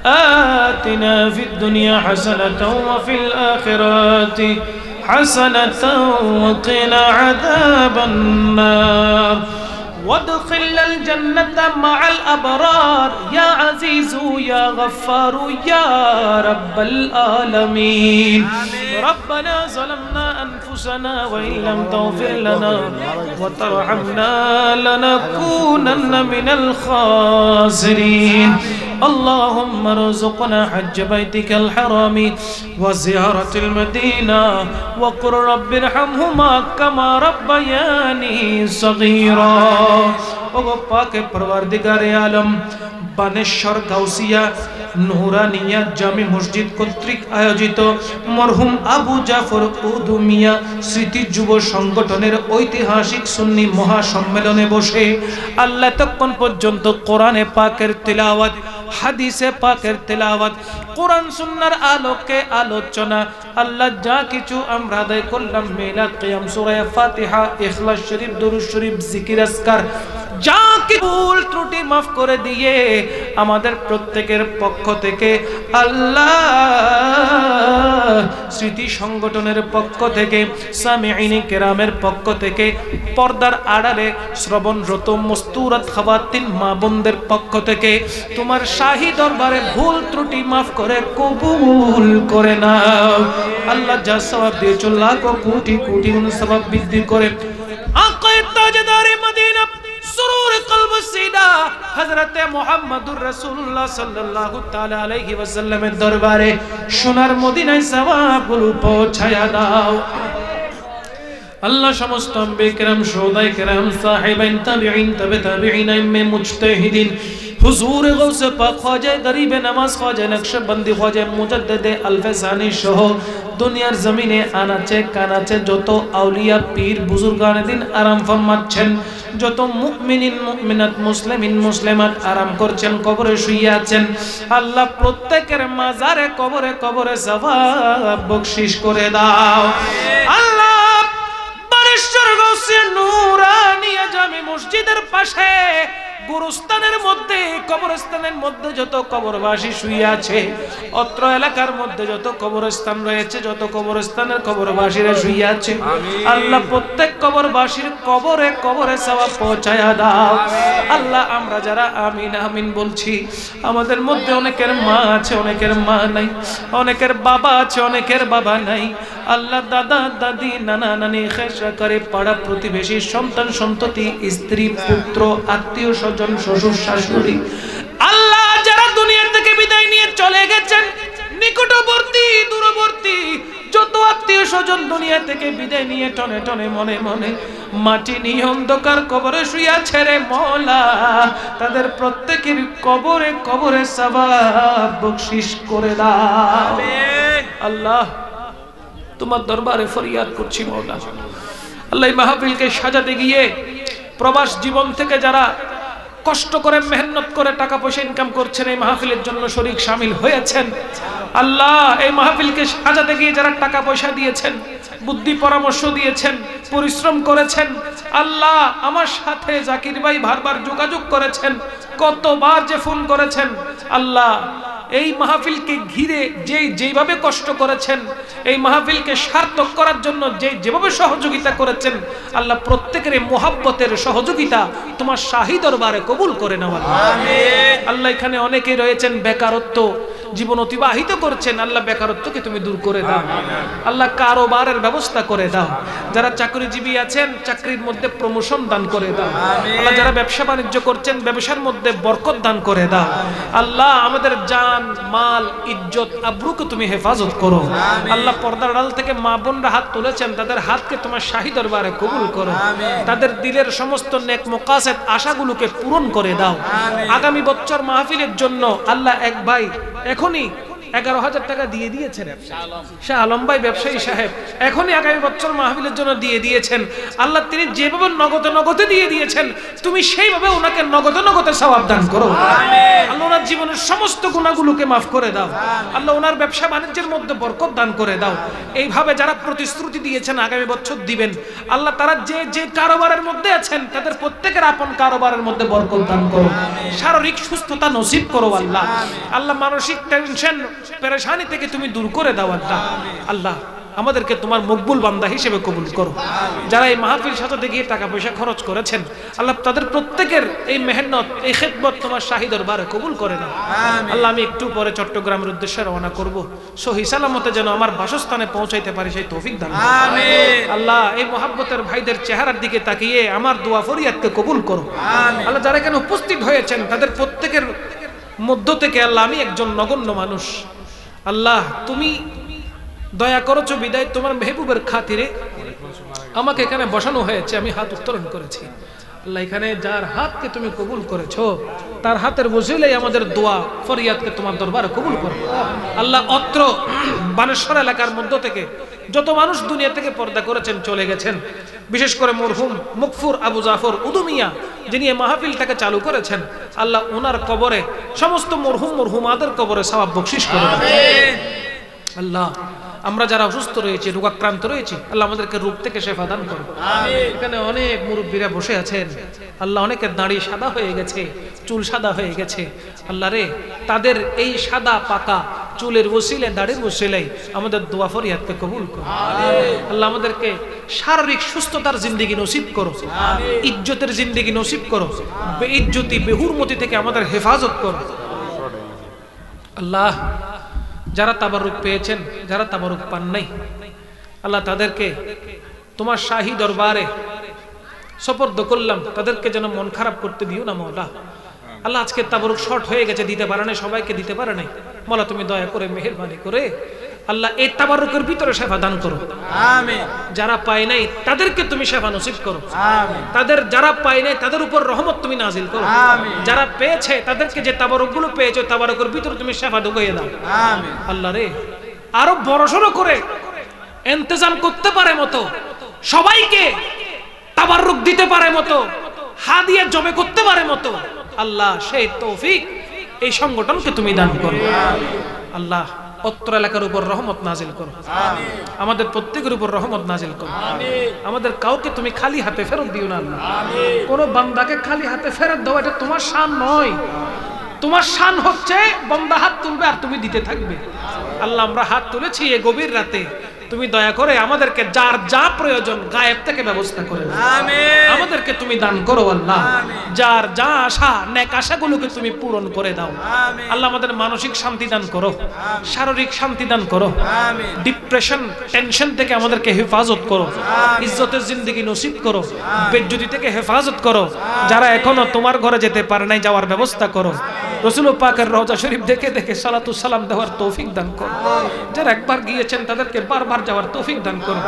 S1: آتنا في الدنيا حسنة وفي الآخرة حسنة وقنا عذاب النار وادخل الجنة مع الأبرار يا عزيز يا غفار يا رب العالمين. ربنا ظلمنا أنفسنا وإن لم تغفر لنا وترحمنا لنكونن من الخاسرين. اللهم ارزقنا حج بيتك الحرام وزيارة المدينة وقل رب ارحمهما كما ربياني صغيرا. ওগো পাকে পরওয়ারদিগারে আলম বানেশ্বর গাউসিয়া নুরানিয়া জামি মসজিদ কর্তৃক আয়োজিত মরহুম আবু জাফর উদুমিয়া স্মৃতি যুব সংগঠনের ঐতিহাসিক সুন্নি মহাসম্মেলনে বসে আল্লাহ তখন পর্যন্ত কোরআনে পাকের তিলাওয়াত, হাদিসে পাকের তিলাওয়াত, কোরআন সুন্নাহর আলোকে আলোচনা, আল্লাহ যা কিছু আমরা আদায় করলাম মিলাদ, কিয়াম, সূরা ফাতিহা, ইখলাস শরীফ, দুরূদ শরীফ, জিকির, আজকার, যা কিছু ভুল ত্রুটি মাফ করে দিয়ে আমাদের প্রত্যেকের পক্ষ থেকে আল্লাহ স্মৃতি সংগঠনের পক্ষ থেকে, সামিঈন কেরামের পক্ষ থেকে, পর্দার আড়ালে শ্রবণরত মস্তুরাত খাওয়াতিন মা বোনদের পক্ষ থেকে তোমার শাহী দরবারে ভুল ত্রুটি মাফ করে কবুল করে নাও। আল্লাহ যা সওয়াব দিয়েছো লাখো কোটি কোটি গুণ সওয়াব বৃদ্ধি করে আকায়ে তাজদারে মদিনা সুরুর কলব সিদা হযরতে মুহাম্মদুর রাসূলুল্লাহ সাল্লাল্লাহু তাআলা আলাইহি ওয়াসাল্লামের দরবারে সোনার মদিনায় সওয়াবগুলো পৌঁছায়া দাও। আল্লাহ সমস্ত আম্বিয়া কিরাম, শুহাদায়ে কিরাম, সাহিবাইন, তাবিঈন, তাবে তাবিঈন, ইমামে মুজতাহিদিন, হুজুর গৌসে পাক খ্বাজা গরিবে নামাজ, খ্বাজা নকশবন্দি, খ্বাজা মুজাদ্দিদে আলফসানি সহ দুনিয়ার জমিনে আনাচে কানাচে যত আউলিয়া পীর বুজুর্গান দিন আরাম ফরমাচ্ছেন, যত মুমিনিন মুমিনাত মুসলিমিন মুসলিমাত আরাম করছেন, কবরে শুয়ে আছেন, আল্লাহ প্রত্যেকের মাজারে কবরে কবরে সওয়াব বখশিশ করে দাও। আল্লাহ বানেশ্বর গৌসে নুরানিয়া জামি মসজিদের পাশে গুরুস্থানের মধ্যে, কবরস্থানের মধ্যে যত কবরবাসী শুয়ে আছে, অত্র এলাকার মধ্যে যত কবরস্থান রয়েছে, যত কবরস্থানের কবরবাসীরা শুয়ে আছে, আল্লাহ প্রত্যেক কবরবাসীর কবরে কবরে সওয়াব পৌঁছায়া দাও। আল্লাহ আমরা যারা আমিন আমিন বলছি, আমাদের মধ্যে অনেকের মা আছে, অনেকের মা নাই, অনেকের বাবা আছে, অনেকের বাবা নাই। আল্লাহ দাদা দাদি, নানা নানি, খেসা করে পাড়া প্রতিবেশী, সন্তান সন্ততি, স্ত্রী পুত্র, আত্মীয় স্বজন, শ্বশুর শাশুড়ি, আল্লাহ যারা দুনিয়া থেকে বিদায় নিয়ে চলে গেছেন, নিকটবর্তী দূরবর্তী যত আত্মীয় স্বজন দুনিয়া থেকে বিদায় নিয়ে টনে টনে মনে মনে মাটি নিয়ে অন্ধকার কবরে শুয়ে আছে রে মওলা, তাদের প্রত্যেকের কবরে কবরে সওয়াব বখশিশ করে দাও। আল্লাহ তোমার দরবারে ফরিয়াদ করছি মওলা, আল্লাহ এই মাহফিলকে সাজাতে গিয়ে প্রবাস জীবন থেকে যারা কষ্ট করে মেহনত করে টাকা পয়সা ইনকাম করছেন, এই মাহফিলের জন্য শরীক শামিল হয়েছেন, আল্লাহ এই মাহফিলকে সাজাতে গিয়ে যারা টাকা পয়সা দিয়েছেন, বুদ্ধি পরামর্শ দিয়েছেন, পরিশ্রম করেছেন, আল্লাহ আমার সাথে জাকির ভাই বারবার যোগাযোগ করেছেন, কতবার যে ফোন করেছেন, আল্লাহ এই মাহফিলকে ঘিরে যেভাবে কষ্ট করেছেন, এই মাহফিলকে সার্থক করার জন্য যেভাবে সহযোগিতা করেছেন, আল্লাহ প্রত্যেকের মোহাব্বতের সহযোগিতা তোমার শাহী দরবারে কবুল করে নাও। আমিন। আল্লাহ এখানে অনেকে রয়েছেন বেকারত্ব, জীবন অতিবাহিত করছেন, আল্লাহ বেকারত্বকে তুমি দূর করে দাও। আল্লাহ কারোবারের ব্যবস্থা করে দাও। যারা চাকরিজীবী আছেন চাকরির মধ্যে প্রমোশন দান করে দাও। আল্লাহ যারা ব্যবসা বাণিজ্য করছেন ব্যবসার মধ্যে বরকত দান করে দাও। আল্লাহ আমাদের জান মাল ইজ্জত আবরুকে তুমি হেফাজত করো। আল্লাহ পর্দার আড়াল থেকে মা বোনরা হাত তুলেছেন, তাদের হাতকে তোমার শাহী দরবারে কবুল করো। তাদের দিলের সমস্ত নেক মুকাসেদ আশাগুলোকে পূরণ করে দাও। আগামী বছর মাহফিলের জন্য আল্লাহ এক ভাই এখনই 11,000 টাকা দিয়ে দিয়েছেন। শাহ আলম ভাই ব্যবসায়ী সাহেব এখনই আগামী বছর মাহফিলের জন্য দিয়ে দিয়েছেন। আল্লাহ তিনি যেভাবে নগদে দিয়ে দিয়েছেন তুমি সেইভাবে ওনাকে নগদে সওয়াব দান করো। আল্লাহ ওনার জীবনের সমস্ত গুনাহগুলোকে মাফ করে দাও। আল্লাহ ওনার ব্যবসা বাণিজ্যের মধ্যে বরকত দান করে দাও। এইভাবে যারা প্রতিশ্রুতি দিয়েছেন আগামী বছর দিবেন, আল্লাহ তারা যে কারোবারের মধ্যে আছেন তাদের প্রত্যেকের আপন কারোবারের মধ্যে বরকত দান করো। শারীরিক সুস্থতা নসিব করো আল্লাহ। আল্লাহ মানসিক টেনশন পেরেশানি থেকে তুমি দূর করে দাও আল্লাহ। আল্লাহ আমাদেরকে তোমার মকবুল বান্দা হিসেবে কবুল করো। যারা এই মাহফিল সাজাতে গিয়ে টাকা পয়সা খরচ করেছেন আল্লাহ তাদের প্রত্যেকের এই মেহনত এই খেদমত তোমার শাহী দরবারে কবুল করে নাও আল্লাহ। আমি একটু পরে চট্টগ্রামের উদ্দেশ্যে রওনা করব, সহি সালামতে যেন আমার বাসস্থানে পৌঁছাইতে পারি সেই তৌফিক দান আমিন। আল্লাহ এই মহব্বতের ভাইদের চেহারার দিকে তাকিয়ে আমার দোয়া ফরিয়াদকে কবুল করো আল্লাহ। যারা এখানে উপস্থিত হয়েছেন তাদের প্রত্যেকের মধ্য থেকে আল্লাহ আমি একজন নগণ্য মানুষ, আল্লাহ তুমি দয়া করেছো বিদায় তোমার মেহবুবের খাতিরে আমাকে এখানে বসানো হয়েছে, আমি হাত উত্তোলন করেছি। আল্লাহ এখানে যার হাতকে তুমি কবুল করেছো তার হাতের ওসিলায় আমাদের দোয়া ফরিয়াদকে তোমার দরবারে কবুল করো আল্লাহ। অত্র বানেশ্বর এলাকার মধ্য থেকে যত মানুষ দুনিয়া থেকে পর্দা করেছেন চলে গেছেন, বিশেষ করে মরহুম মুকফুর আবু জাফর উদুমিয়া যিনি এই মাহফিলটাকে চালু করেছেন, আল্লাহ ওনার কবরে সমস্ত মরহুমাদের কবরে সওয়াব বকশিশ করে আমিন। আল্লাহ আমরা যারা অসুস্থ রয়েছে রোগাক্রান্ত রয়েছে আল্লাহ আমাদেরকে রোগ থেকে শেফা দান করো আমিন। এখানে অনেক মুরব্বীরা বসে আছেন আল্লাহ, অনেকের দাড়ি সাদা হয়ে গেছে, চুল সাদা হয়ে গেছে আল্লাহ রে, তাদের এই সাদা পাকা চুলের ওসিলায় দাড়ির ওসিলায় আমাদের দোয়া ফরিয়াদকে কবুল করো আল্লাহ। আমাদেরকে শারীরিক সুস্থতার জিন্দেগি নসিব করো, ইজ্জতের জিন্দেগি নসিব করো, বেইজ্জতি বেহুরমতি থেকে আমাদের হেফাজত করো আল্লাহ। যারা তাবারুক পেয়েছেন যারা তাবারুক পান নাই আল্লাহ তাদেরকে তোমার শাহী দরবারে সুপর্দ করলাম, তাদেরকে যেন মন খারাপ করতে দিও না মওলা। আল্লাহ আজকে তাবারুক শর্ট হয়ে গেছে, দিতে পারে নাই, সবাইকে দিতে পারে নাই মওলা, তুমি দয়া করে মেহেরবানি করে আল্লাহ এই তাবারুকের ভিতরে শেফা দান করো আমিন। যারা পায় নাই তাদেরকে তুমি শেফা নসিব করো আমিন। যারা পায় নাই তাদের উপর রহমত তুমি নাজিল করো আমিন। যারা পেয়েছে তাদেরকে যে তাবারুকগুলো পেয়েছে তাবারুকের ভিতরে তুমি শেফা ঢুকিয়ে দাও আমিন। আল্লাহ রে আরো বড়সড় করে ইন্তজাম করতে পারে মতো, সবাইকে তাবারুক দিতে পারে মতো, হাদিয়া জমে করতে পারে মতো আল্লাহ সেই তৌফিক এই সংগঠনকে তুমি দান করো আল্লাহ। অত্র এলাকার উপর রহমত নাজিল করো আমিন। আমাদের প্রত্যেকের উপর রহমত নাজিল করো আমিন। আমাদের কাউকে তুমি খালি হাতে ফেরত দিও না আল্লাহ আমিন। কোন বান্দাকে খালি হাতে ফেরত দাও এটা তোমার শান নয়, তোমার শান হচ্ছে বান্দা হাত তুলবে আর তুমি দিতে থাকবে আল্লাহ। আমরা হাত তুলেছি এই গভীর রাতে, তুমি দয়া করে আমাদেরকে যার যা প্রয়োজন গায়েব থেকে ব্যবস্থা করে আমিন। আমাদেরকে তুমি দান করো আল্লাহ, যার যা আশা নেক আশাগুলোকে তুমি পূরণ করে দাও আমিন। আল্লাহ আমাদের মানসিক শান্তি দান করো, শারীরিক শান্তি দান করো আমিন। ডিপ্রেশন টেনশন থেকে আমাদেরকে হেফাজত করো, ইজ্জতের জিন্দেগি নসিব করো, বেজ্জতি থেকে হেফাজত করো। যারা এখনো তোমার ঘরে যেতে পারে নাই যাওয়ার ব্যবস্থা করো, রাসূল পাকের রওজা শরীফ দেখে দেখে সালাতু সালাম দেওয়ার তৌফিক দান করো। যারা একবার গিয়েছেন তাদেরকে বারবার যাওয়ার তৌফিক দান করো।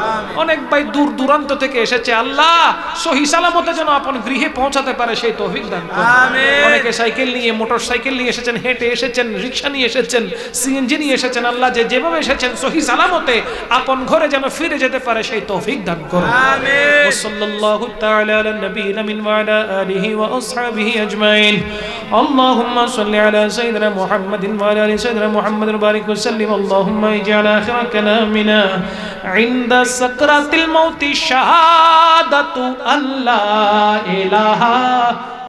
S1: অনেক ভাই দূর দূরান্ত থেকে এসেছে আল্লাহ সহি সালামতে যেন আপন গৃহে পৌঁছাতে পারে সেই তৌফিক দান করো আমিন। অনেকে সাইকেল নিয়ে মোটর সাইকেল নিয়ে এসেছেন, হেঁটে এসেছেন, রিকশা নিয়ে এসেছেন, সিএনজি নিয়ে এসেছেন আল্লাহ, যেভাবে এসেছেন সহি সালামতে আপন ঘরে যেন ফিরে যেতে পারে সেই তৌফিক দান করো আমিন। সাল্লাল্লাহু তাআলা আলা নবিয়িনা মিন ওয়া আলা আলিহি ওয়া আসহাবিহি আজমাইন। اللهم صل على سيدنا محمد وعلى ال سيدنا محمد وبارك وسلم. اللهم اجعل اخر كلامنا عند سكرات الموت شهادة ان لا اله